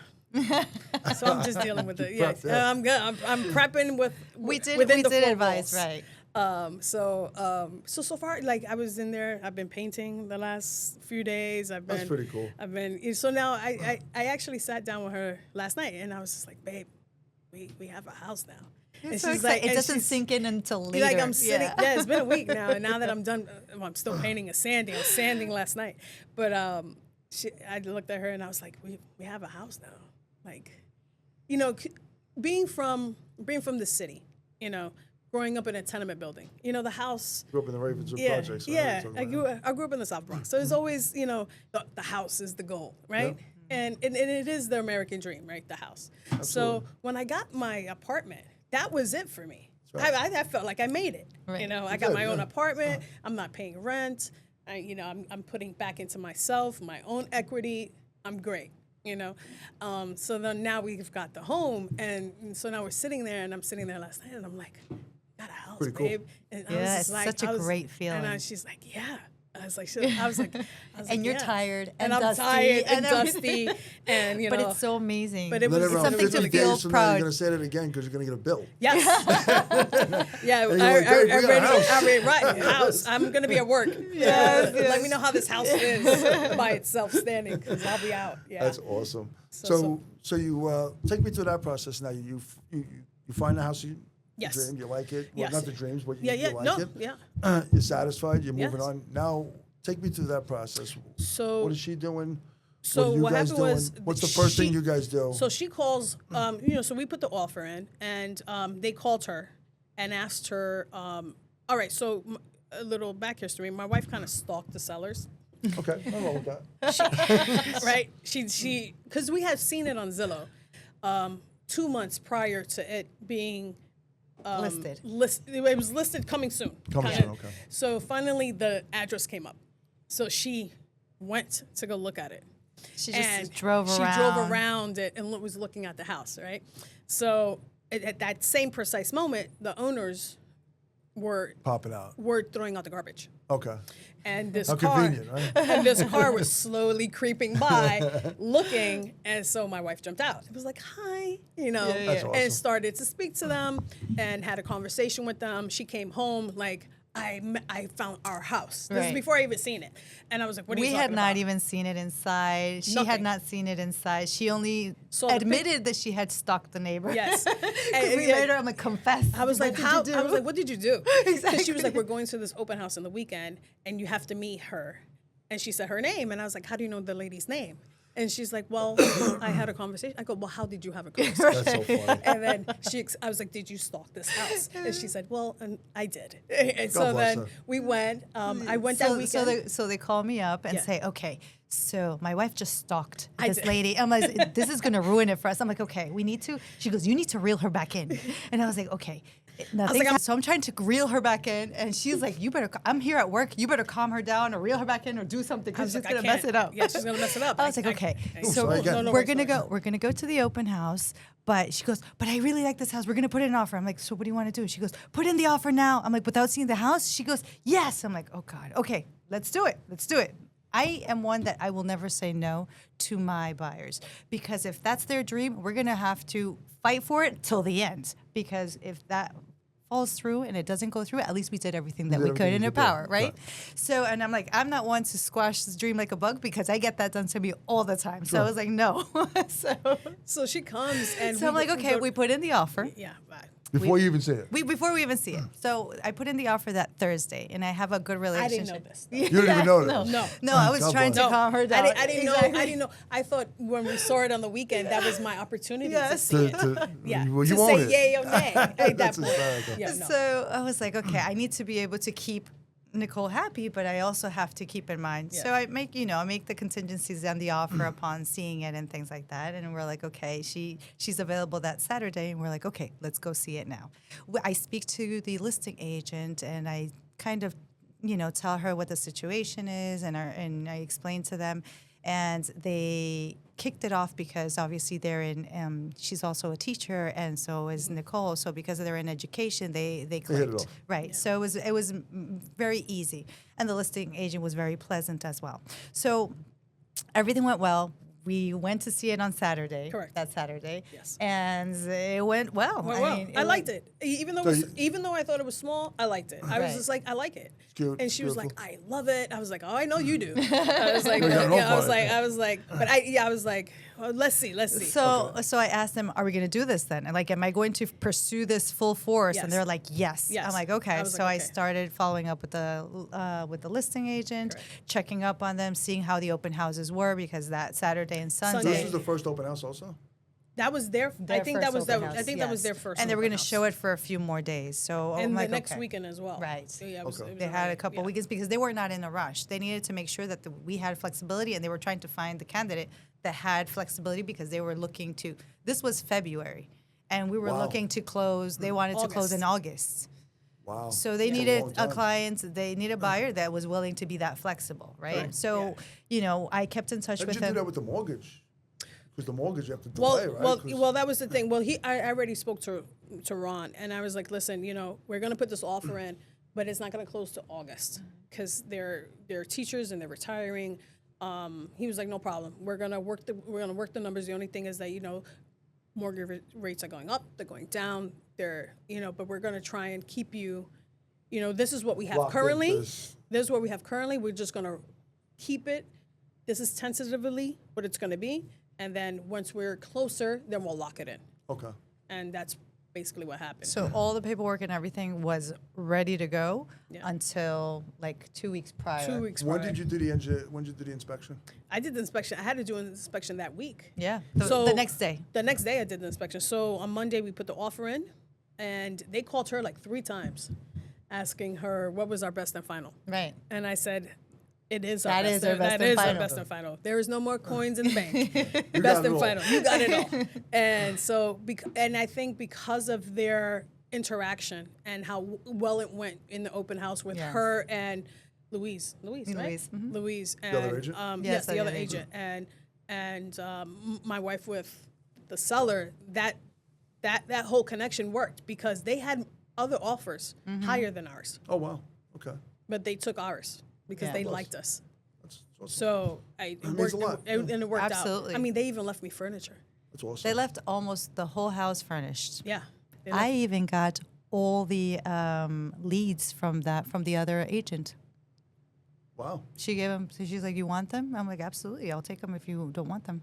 So I'm just dealing with it. Yeah, prepped, yeah. I'm good. I'm prepping with. We did within the four advise, walls. right. So far, like I was in there. I've been painting the last few days. That's pretty cool. I've been. So now I actually sat down with her last night, and I was just like, babe, we have a house now. And So she's excited. It and doesn't she's- sink in until later. like I'm sitting. Yeah. Yeah, it's been a week now, and now that I'm done, I'm still painting and sanding. I was sanding last night, but I looked at her and I was like, we have a house now. Like, being from the city, growing up in a tenement building, the house. Grew up in the Ravenswood Yeah, projects. I know what yeah. you're I talking about. grew up in the South Bronx, so it's always the house is the goal, right? Yeah. And it is the American dream, right? The house. So when I got my apartment, that was it for me. That's right. I felt like I made it. Right. I You got did, my own yeah. apartment. I'm not paying rent. I'm putting back into myself, my own equity. I'm great. So then now we've got the home, and so now we're sitting there, and I'm sitting there last night, and I'm like, got a house, Pretty cool. babe. And I Yeah, was it's just like, such a great feeling. And she's like, yeah. I was like, And you're yeah. tired and and I'm dusty tired and and everything. dusty, and But it's so amazing. But it Then was around something to 50 feel days from now, proud. you're going to say that again because you're going to get a bill. yes, yeah. And you're like, "Babe, we got a house." I already right house. I'm gonna be at work. Yes, Let me know how this house is by itself standing, because I'll be out. Yeah. That's awesome. So- So you take me through that process now. You find the house Yes. The dream, you like it. Well, Yes. not the dreams, but Yeah, you like no, it. yeah. You're satisfied. You're moving Yes. on. Now, take me through that process. So What is she doing? So what are you what guys happened doing? was What's the first thing she- you guys do? So she calls, so we put the offer in, and they called her and asked her, all right, so a little back history. My wife kind of stalked the sellers, Okay, I'm wrong with that. right? She, because we had seen it on Zillow 2 months prior to it being Listed. It was listed coming soon. Coming kinda. soon, okay. So finally, the address came up. So she went to go look at it. She just And drove she around. drove around it and was looking at the house, right? So at that same precise moment, the owners were Pop it out. throwing out the garbage, Okay. and this How car convenient, right? and this car was slowly creeping by, looking, and so my wife jumped out. It was like, "Hi," That's awesome. and started to speak to them and had a conversation with them. She came home like, I found our house. This is Right. before I even seen it, and I was like, "What are you We talking had not about?" even seen it inside. She had Nothing. not seen it inside. She only So the admitted that she had stalked the neighbor. Yes. Because we later, I'm like, confess. I was like, What did how? you do? I was like, what did you do? Because she was Exactly. like, we're going to this open house on the weekend, and you have to meet her. And she said her name, and I was like, how do you know the lady's name? And she's like, well, I had a conversation. I go, well, how did you have a conversation? That's so funny. And then I was like, did you stalk this house? And she said, well, and I did. And so God bless then her. we went. I went that weekend. So they call me up and Yeah. say, okay, so my wife just stalked I this did. lady. I'm like, this is going to ruin it for us. I'm like, okay, we need to. She goes, you need to reel her back in. And I was like, okay. Nothing. So I'm trying to reel her back in, and she's like, "You better. I'm here at work. You better calm her down, or reel her back in, or do something, I because was she's like, I gonna mess can't. it up." Yeah, she's gonna mess it up. I was like, okay. So sorry again. we're worries, gonna no go. We're gonna go to the open house. But she goes, but I really like this house. We're gonna put in an offer. I'm like, so what do you want to do? She goes, put in the offer now. I'm like, without seeing the house? She goes, yes. I'm like, oh God, okay, let's do it. Let's do it. I am one that I will never say no to my buyers, because if that's their dream, we're gonna have to fight for it till the end. Because if that falls through and it doesn't go through, at least we did everything that did we could everything in you our could do. power, right? Right. So, and I'm like, I'm not one to squash this dream like a bug, because I get that done to me all the time. So I was like, no. So she comes, and So I'm like, okay, we put in the offer. yeah, bye. Before you even see it. Before we even see it. So I put in the offer that Thursday, and I have a good I relationship. didn't know this. You didn't even know No, that. no, I was God trying bless. to calm her down. I didn't know. Exactly. I didn't know. I thought when we saw it on the weekend, that was my opportunity to Yes. see it. Yeah, Well, to you own say it. yay or nay at that That's point. hysterical. Yeah, no. So I was like, okay, I need to be able to keep Nicole happy, but I also have to keep in mind. Yeah. So I make the contingencies on the offer upon seeing it and things like that. And we're like, okay, she's available that Saturday, and we're like, okay, let's go see it now. I speak to the listing agent, and I kind of, tell her what the situation is, and I explain to them. And they kicked it off because obviously they're in. She's also a teacher, and so is Nicole. So because they're in education, they hit it clicked, off. right? So it was very easy, and the listing agent was very pleasant as well. So everything went well. We went to see it on Saturday. Correct. That Saturday. Yes. And it went well. Well, I liked it. Even though even though I thought it was small, I liked it. I was Right. just like, I like it. cute, And she was like, beautiful. I love it. I was like, oh, I know you do. I was like, You got an I was offer. like, I was like, well, let's see. So I asked them, are we going to do this then? And like, am I going to pursue this full force? Yes. And they're like, yes. Yes. I'm like, okay. I was So like, I okay. started following up with the listing agent, checking up on them, seeing how the open houses were, because that Saturday and This Sunday. was the first open house also? That was their. I think that first was open that. I house, think that was yes. their first. And they were open going to house. show it for a few more days. So And I'm the like, next okay. weekend as well. Right. So, yeah, it was, Okay. it was They had a already- couple yeah. weekends because they were not in a rush. They needed to make sure that we had flexibility, and they were trying to find the candidate that had flexibility, because they were looking to. This was February, and we were Wow. looking to close. They wanted to close in August. Wow. So they That's a needed long a time. client. They need a buyer that was willing to be that flexible, right? Right. So, I kept in touch How'd with you do him. that with the mortgage? Because the mortgage you have to Well, delay, right? well, 'Cause- well, that was the thing. Well, I already spoke to Ron, and I was like, listen, we're going to put this offer in, but it's not going to close to August because they're teachers and they're retiring. He was like, no problem. We're gonna work the numbers. The only thing is that mortgage rates are going up, they're going down. But we're gonna try and keep you. This is what we have Locked currently. into this. This is what we have currently. We're just gonna keep it. This is tentatively what it's gonna be, and then once we're closer, then we'll lock it in. Okay. And that's basically what happened. So all the paperwork and everything was ready to go Yeah. until like 2 weeks prior. 2 weeks When prior. did you do when did you do the inspection? I did the inspection. I had to do an inspection that week. Yeah. So The next day. The next day I did the inspection. So on Monday we put the offer in, and they called her like 3 times, asking her what was our best and final. Right. And I said, it is our That best. is our best that and is our final. best and final. There is no more coins in the bank. You Best got it and all. final. You got it all. And so, and I think because of their interaction and how well it went in the open house with Yes. her and Louise, right? Louise, mhm. Louise and other agent? yes, the other agent, and my wife with the seller. That whole connection worked because they had other offers higher than ours, Oh wow. Okay. but they took ours because Yeah. they Plus. liked us. That's awesome. So it means worked, a lot, and it worked Absolutely. out. I mean, they even left me furniture. That's awesome. They left almost the whole house furnished. Yeah. They I left- even got all the leads from the other agent. Wow. She gave them. So she's like, "You want them?" I'm like, "Absolutely, I'll take them if you don't want them."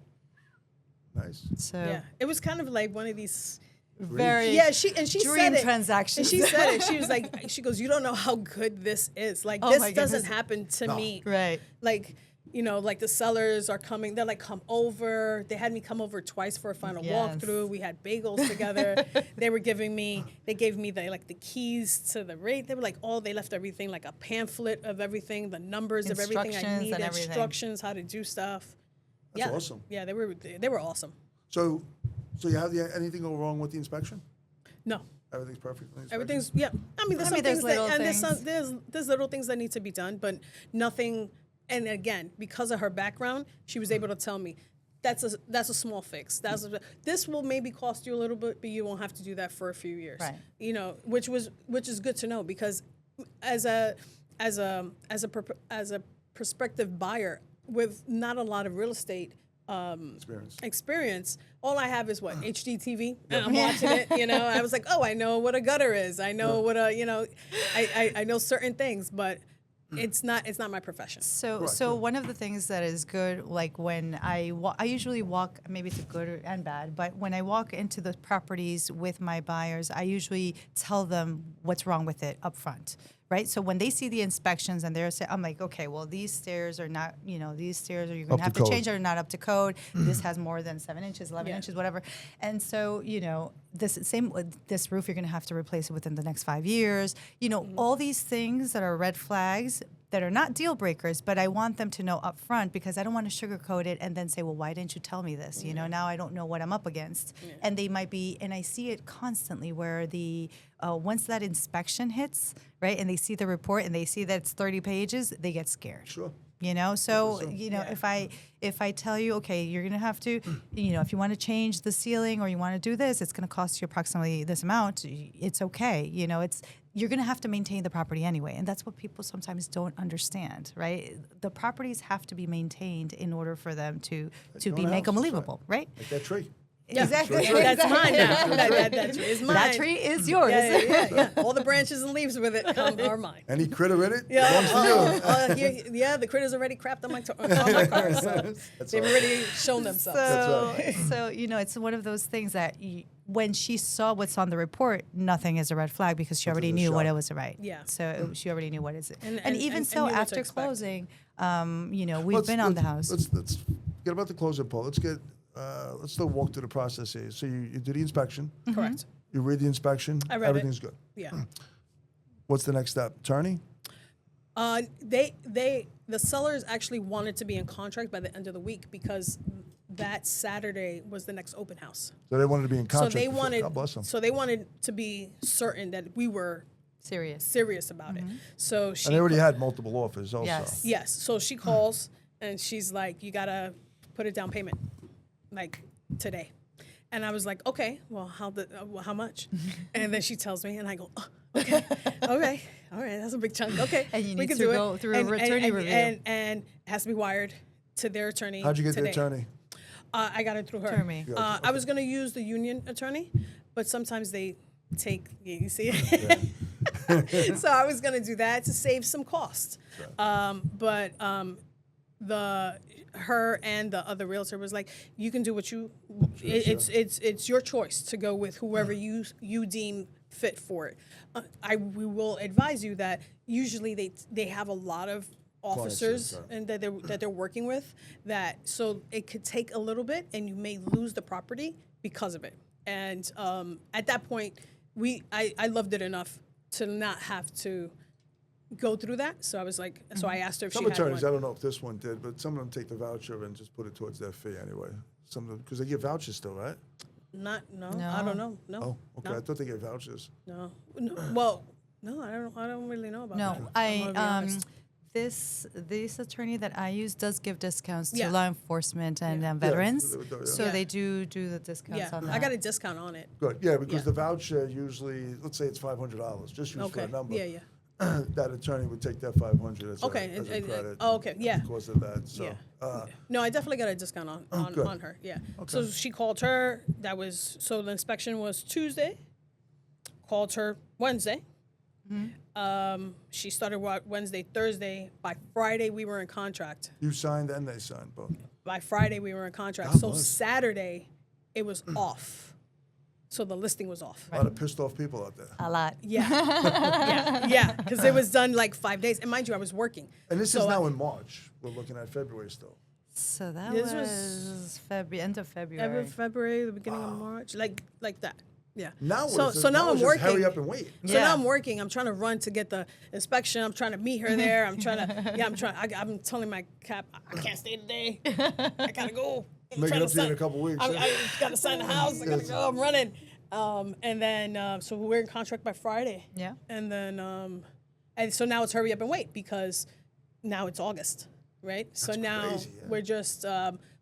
Nice. So yeah. It was kind of like one of these. very Yeah, she dream said it. transactions. And she said it. She was like, she goes, "You don't know how good this is. Like Oh this my doesn't goodness. happen to No. me. right. Like, you know, like the sellers are coming. They're like, come over. They had me come over twice for a final Yes. walkthrough. We had bagels together. They gave me the keys to the rate. They were like, they left everything, like a pamphlet of everything, the numbers of everything I Instructions and needed, everything. instructions, how to do stuff. That's yeah. awesome. Yeah, they were awesome. So you have anything go wrong with the inspection? No. Everything's perfect. in the inspection? Everything's I mean, there's I some mean, there's things little and things. there's little things that need to be done, but nothing. And again, because of her background, she was able to tell me that's a small fix. This will maybe cost you a little bit, but you won't have to do that for a few years. Right. You know, which is good to know because as a prospective buyer with not a lot of real estate experience, all I have is what HDTV, and I'm watching it. You know, I was like, I know what a gutter is. I know what I know certain things, but it's not my profession. So, Right, so yeah. one of the things that is good, like when I usually walk, maybe it's good and bad, but when I walk into the properties with my buyers, I usually tell them what's wrong with it up front, right? So when they see the inspections and I'm like, okay, well, these stairs are not, these stairs are, you're going Up to to have to code. change, are not up to code. This has more than 7 inches, 11 Yeah. inches, whatever. And so, this roof, you're going to have to replace it within the next 5 years. All these things that are red flags that are not deal breakers, but I want them to know up front because I don't want to sugarcoat it and then say, well, why didn't you tell me this? Now I don't know what I'm up against. And they might be, and I see it constantly where once that inspection hits, right, and they see the report and they see that it's 30 pages, they get scared. Sure. So Yeah. if I tell you, okay, you're gonna have to, if you want to change the ceiling or you want to do this, it's gonna cost you approximately this amount. It's okay, you're gonna have to maintain the property anyway, and that's what people sometimes don't understand, right? The properties have to be maintained in order for them to You own a make house, them that's belivable, right? Like that tree. Yeah. Exactly. Sure. That's mine now. That tree is mine. That tree is yours. Yeah. All the branches and leaves with it are mine. Any critter in it Yeah, belongs to you. the critters already crapped on my car, so That's they've all. already shown themselves. So it's one of those things that when she saw what's on the report, nothing is a red flag because she already Nothing's a knew what shock. it was right. Yeah. So she already knew what is it. And Even and so, knew what to after expect. closing, we've been on the house. Let's get about the closing part. Let's still walk through the process here. So you do the inspection. Correct. You read the inspection. I read it. Everything's good. Yeah. What's the next step? Attorney? The sellers actually wanted to be in contract by the end of the week because that Saturday was the next open house. So they wanted to be in contract. So they before- wanted. God bless them. So they wanted to be certain that we were Serious. serious about it. So she. And they already had multiple offers also. Yes. Yes. So she calls and she's like, "You gotta put a down payment, like today." And I was like, "Okay, well, how much?" And then she tells me, and I go, oh, "Okay, okay, all right, that's a big chunk. Okay, And you we need can to do go it." through a attorney review. and it has to be wired to their attorney. How'd you get today. the attorney? I got it through her. Through me. Gotcha, I was gonna use the union attorney, but sometimes they take. Yeah, you see it. So I was gonna do that to save some cost. But her and the other realtor was like, you can do what you. It's your choice to go with whoever you deem fit for it. We will advise you that usually they have a lot of officers Clients, and that they're working with, that so it could take a little bit and you may lose the property because of it. And at that point, I loved it enough to not have to go through that. So I was like, so I asked her if Some she had attorneys, I one. don't know if this one did, but some of them take the voucher and just put it towards their fee anyway. Some of them, because they give vouchers still, right? No, I don't know. No. Oh, okay. No. I thought they gave vouchers. No. Well, no, I don't really know about that. No, I'm gonna be honest. this attorney that I use does give discounts to Yeah. law enforcement and veterans, Yeah. so Yeah. they do the discounts Yeah, on that. I got a discount on it. Good. Yeah, because Yeah. the voucher usually, let's say it's $500, just use for Okay. a number. Yeah. That attorney would take that 500 as Okay. a credit. Oh, okay. Yeah. Because of that. So, Yeah. No, I definitely got a discount good. on her. Yeah. So she called her. So the inspection was Tuesday. Called her Wednesday. She started Wednesday, Thursday. By Friday, we were in contract. you signed and they signed both. By Friday, we were in contract. God So bless. Saturday, it was off. So the listing was off. A lot of pissed off people out there. a lot. Yeah, because it was done like 5 days. And mind you, I was working. And this So is now in March. We're looking at February still. So that This was end of February. Every February, the beginning of March, like that. Yeah. Now so what is it? so now I'm it's just working. hurry up and wait. So Yeah. now I'm working. I'm trying to run to get the inspection. I'm trying to meet her there. I'm trying to. I'm telling my cap, I can't stay today. I gotta go. I'm Make it trying up to you in sign- a couple weeks. I gotta sign the house. I gotta go. I'm running. And then so we're in contract by Friday. Yeah. And then and so now it's hurry up and wait because now it's August, right? So That's now crazy, yeah. we're just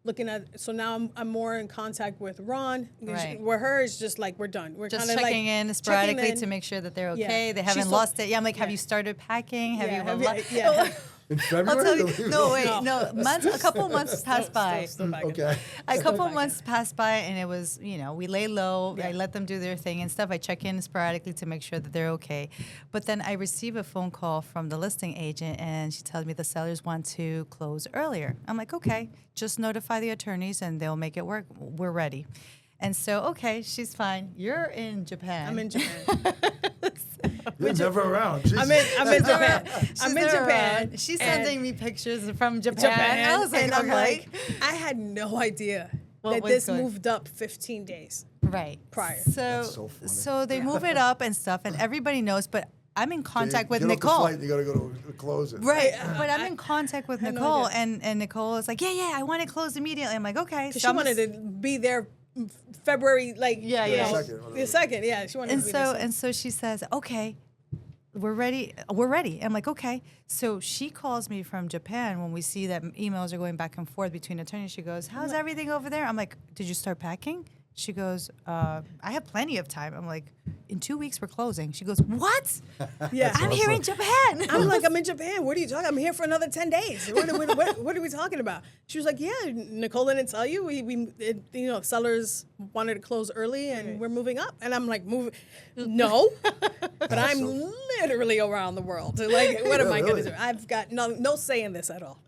looking at. So now I'm more in contact with Ron. Right. Where her is just like we're done. We're Just kind of checking in sporadically to make sure that they're okay. Yeah. They She's haven't so- lost it. Yeah, I'm like, have yeah. you started packing? Have Yeah, you? yeah. In I'll February? tell you. No, wait, no. A couple months passed by. Still back in. Okay. A couple months passed by, and it was, we lay low. Yeah. I let them do their thing and stuff. I check in sporadically to make sure that they're okay. But then I receive a phone call from the listing agent, and she tells me the sellers want to close earlier. I'm like, okay, just notify the attorneys, and they'll make it work. We're ready. And so, okay, she's fine. You're in Japan. I'm in Japan. You're never around. I'm in Japan. She's I'm in there Japan. around. She's and sending me pictures from Japan. I was like, and I'm okay. like, I had no idea What that was this going- moved up 15 days. Right. prior. So, so funny. so they move it up and stuff, and everybody knows. But I'm in contact with Get off the Nicole. flight, you got to go to close it. Right, but I'm in contact with I had no Nicole, idea. and Nicole is like, yeah, I want it closed immediately. I'm like, okay. 'Cause So she I'm wanted to be there February, like, Yeah, you yeah. know, Second. the second. Yeah, she wanted and to be there. so and so she says, okay, we're ready. We're ready. I'm like, okay. So she calls me from Japan when we see that emails are going back and forth between attorneys. She goes, how's everything over there? I'm like, did you start packing? She goes, I have plenty of time. I'm like, in 2 weeks we're closing. She goes, what? Yeah. I'm here in Japan. I'm like, I'm in Japan. What are you talking? I'm here for another 10 days. What are we talking about? She was like, yeah, Nicole didn't tell you. Sellers wanted to close early and we're moving up. And I'm like, no, but I'm literally around the world. Like, what am I going to really? do? I've got no say in this at all.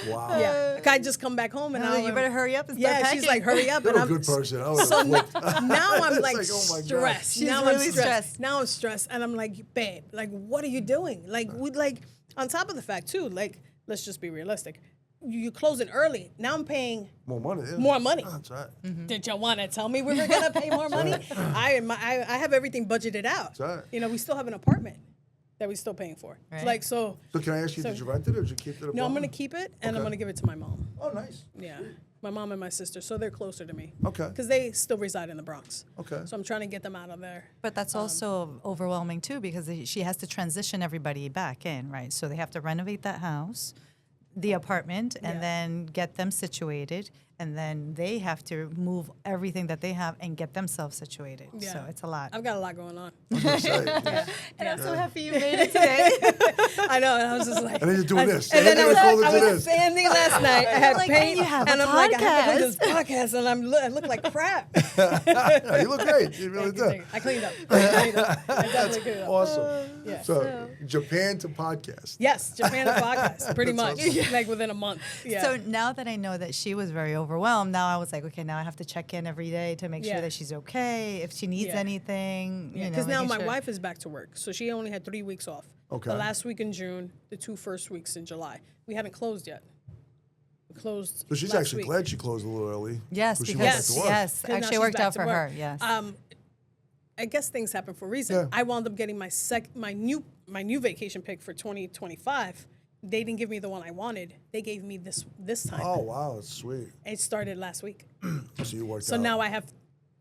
Wow. Yeah. Like, I just come back home and I'm like, I'm you better hurry up and start Yeah, packing. she's like, hurry up. You're and a I'm good person. I would've So flipped. now I'm It's like, like, oh my God. stressed. She's now really I'm stressed. Now I'm stressed, and I'm like, babe, like, what are you doing? Like, on top of the fact too, like, let's just be realistic. You're closing early. Now I'm paying More money. Yeah. more money. That's right. Did you want to tell me we were gonna pay more money? I have everything budgeted out. That's right. You know, we still have an apartment that we're still paying for. Right. Like, so So can I ask you, So- did you rent it or did you keep it? no, I'm gonna keep it, and I'm Okay. gonna give it to my mom. Oh, nice. Yeah, my mom and my sister, so they're closer to me. Okay. Because they still reside in the Bronx. Okay. So I'm trying to get them out of there. But that's also overwhelming too, because she has to transition everybody back in, right? So they have to renovate that house, the apartment, and Yeah. then get them situated, and then they have to move everything that they have and get themselves situated. Yeah. So it's a lot. I've got a lot going on. I was gonna say, yeah. And I'm so happy you made it today. I know, and I was just like, And then you're doing this. And then I And was, then I called it I to was this. standing last night. I had Like, paint, and you have and a I'm like, I have to do this podcast. podcast, and I look like crap. Yeah, you look great. You really Thank do. you. I cleaned up. I definitely cleaned up. Awesome. Yeah. So Japan to podcast. Yes, Japan a podcast, pretty much, That's like within a month. Yeah. So now that I know that she was very overwhelmed, now I was like, okay, now I have to check in every day to make Yeah. sure that she's okay. If she needs Yeah. anything, you know. Because now making my sure. wife is back to work, so she only had 3 weeks off. Okay. The last week in June, the 2 first weeks in July. We hadn't closed yet. We closed. So she's last actually week. glad she closed a little early. Yes, she because went back to work. yes, 'Cause now actually she's it worked back out to for work. her. Yes. I guess things happen for a reason. Yeah. I wound up getting my new vacation pick for 2025. They didn't give me the one I wanted. They gave me this time. Oh wow, that's sweet. It started last week. So you worked So out. now I have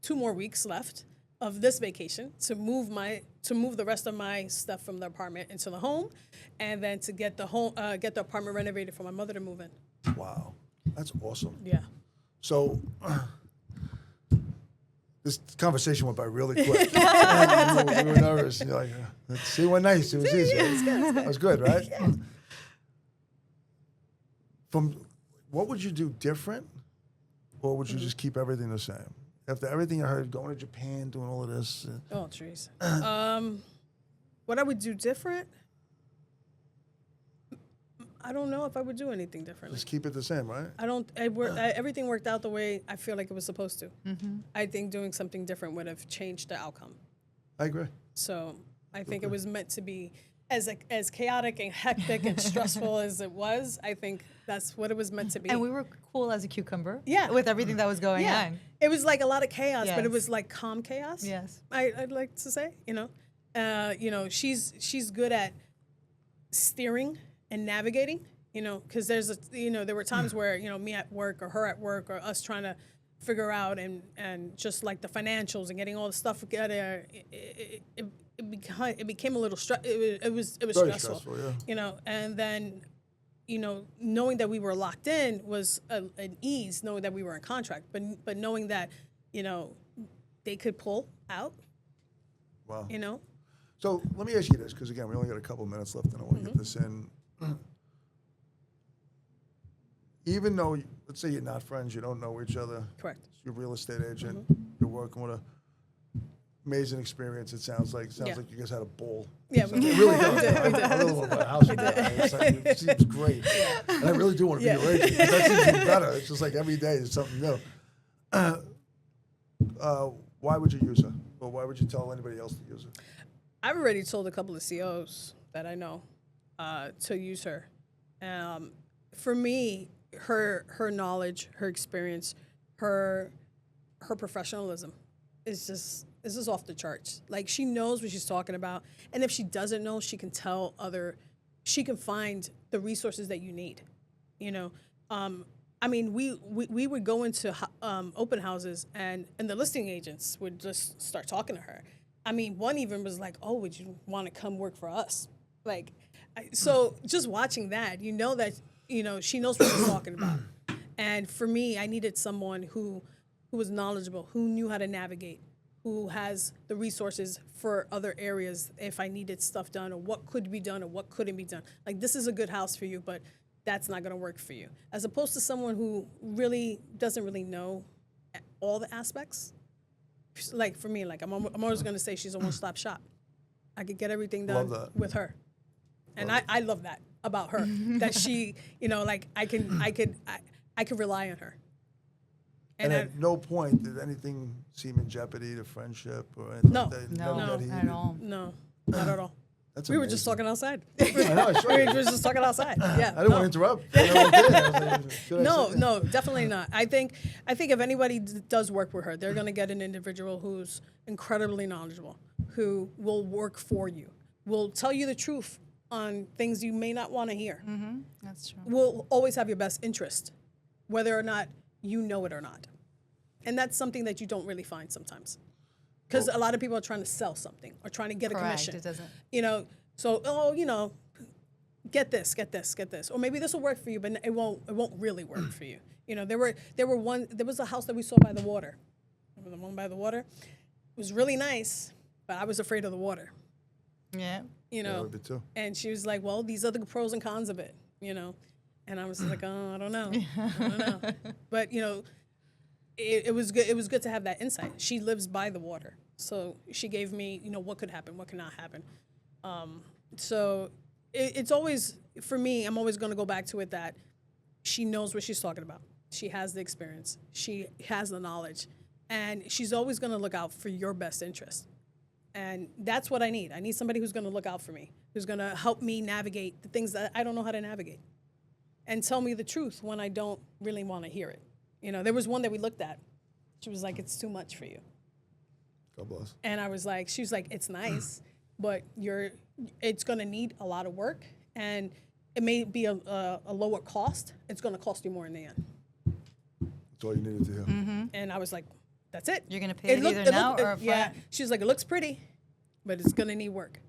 2 more weeks left of this vacation to move the rest of my stuff from the apartment into the home, and then to get the apartment renovated for my mother to move in. Wow, that's awesome. Yeah. So this conversation went by really quick. We were nervous. You're like, let's see what nice. It was easy. That was good, right? From what would you do different, or would you just keep everything the same? After everything I heard, going to Japan, doing all of this. Oh, jeez. What I would do different? I don't know if I would do anything differently. Just keep it the same, right? Everything worked out the way I feel like it was supposed to. I think doing something different would have changed the outcome. I agree. So I think it was meant to be as chaotic and hectic and stressful as it was. I think that's what it was meant to be. And we were cool as a cucumber. Yeah. With everything that was going on. It was like a lot of chaos, but it Yes. was like calm chaos. Yes. I'd like to say, she's good at steering and navigating, because there were times where, me at work or her at work or us trying to figure out and just like the financials and getting all the stuff together, it became a little it was Very stressful, stressful, yeah. And then, knowing that we were locked in was an ease, knowing that we were in contract, but knowing that, they could pull out, Wow. you. So let me ask you this, because again, we only got a couple minutes left, and I want to get this in. Even though, let's say you're not friends, you don't know each other. Correct. You're a real estate agent. You're working with a amazing experience. It sounds like Yeah. you guys had a ball. Yeah, So we it did. really does. I really want to buy a house with that. It's like, it seems great, and I really do want to be your agent. That seems even better. It's just like every day is something new. Why would you use her, or why would you tell anybody else to use her? I've already told a couple of CEOs that I know to use her. For me, her knowledge, her experience, her professionalism is just off the charts. Like, she knows what she's talking about, and if she doesn't know, she can tell she can find the resources that you need. I mean, we would go into open houses, and the listing agents would just start talking to her. I mean, one even was like, "Oh, would you want to come work for us?" Like, so just watching that, that she knows what she's talking about. And for me, I needed someone who was knowledgeable, who knew how to navigate, who has the resources for other areas if I needed stuff done, or what could be done or what couldn't be done. Like, this is a good house for you, but that's not going to work for you. As opposed to someone who really doesn't really know all the aspects. Like, for me, like, I'm always going to say she's a one-stop shop. I could get everything done with her. And I love that about her, that she, like, I could rely on her. And at no point did anything seem in jeopardy to friendship or anything? No. like that? No, Never got at heated? all. No, not at all. That's We were just amazing. talking outside. I know, I saw We you. were just talking outside. Yeah. I didn't want to interrupt. I know I did. I was like, should I No, say that? no, definitely not. I think if anybody does work with her, they're going to get an individual who's incredibly knowledgeable, who will work for you, will tell you the truth on things you may not want to hear, That's true. will always have your best interest, whether or not you know it or not. And that's something that you don't really find sometimes. Because a lot of people are trying to sell something or trying to get a Correct. commission. It doesn't. So, get this, get this, get this, or maybe this will work for you, but it won't really work for you. You know, there was a house that we saw by the water. Remember the one by the water? It was really nice, but I was afraid of the water. Yeah. You Yeah, I know, would be too. and she was like, well, these are the pros and cons of it, you know. And I was like, oh, I don't know. I don't know. But, you know, it was good. It was good to have that insight. She lives by the water. So she gave me, you know, what could happen, what cannot happen. So it's always, for me, I'm always going to go back to it that she knows what she's talking about. She has the experience. She has the knowledge. And she's always going to look out for your best interest. And that's what I need. I need somebody who's going to look out for me, who's going to help me navigate the things that I don't know how to navigate, and tell me the truth when I don't really want to hear it. You know, there was one that we looked at. She was like, it's too much for you. God bless. And I was like, she was like, it's nice, but it's going to need a lot of work, and it may be a lower cost. It's going to cost you more in the end. That's all you needed to hear. And I was like, that's it. You're gonna pay it either now or upfront? Yeah. She was like, it looks pretty, but it's going to need work.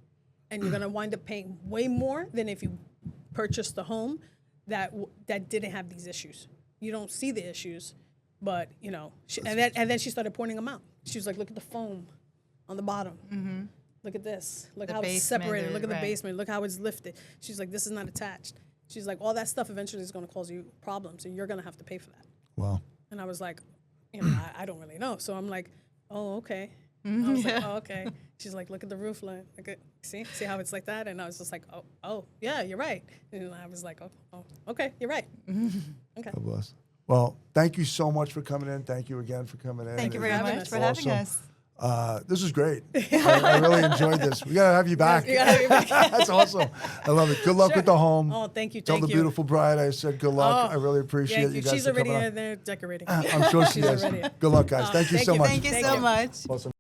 And you're going to wind up paying way more than if you purchased the home that didn't have these issues. You don't see the issues, but, you know, and then she started pointing them out. She was like, look at the foam on the bottom. Look at this. Look how it's separated. Look at the basement. Look how it's lifted. She's like, this is not attached. She's like, all that stuff eventually is going to cause you problems, and you're going to have to pay for that. Wow. And I was like, you know, I don't really know. So I'm like, oh, okay. I was like, oh, okay. She's like, look at the roof line. See how it's like that? And I was just like, oh, yeah, you're right. And I was like, oh, okay, you're right. Okay. God bless. Well, thank you so much for coming in. Thank you again for coming in. Thank you very having much us. for having us. This was great. I really enjoyed this. We gotta have you back. You gotta have me back. That's awesome. I love it. Good luck with the home. Oh, thank you. Tell Thank the you. beautiful bride I said good luck. Oh, I really appreciate Thank you guys She's for already coming in out. there decorating. I'm sure she She's is. already in. Good luck, guys. Thank you Thank so you. much. Thank you Thank so you. much. Awesome.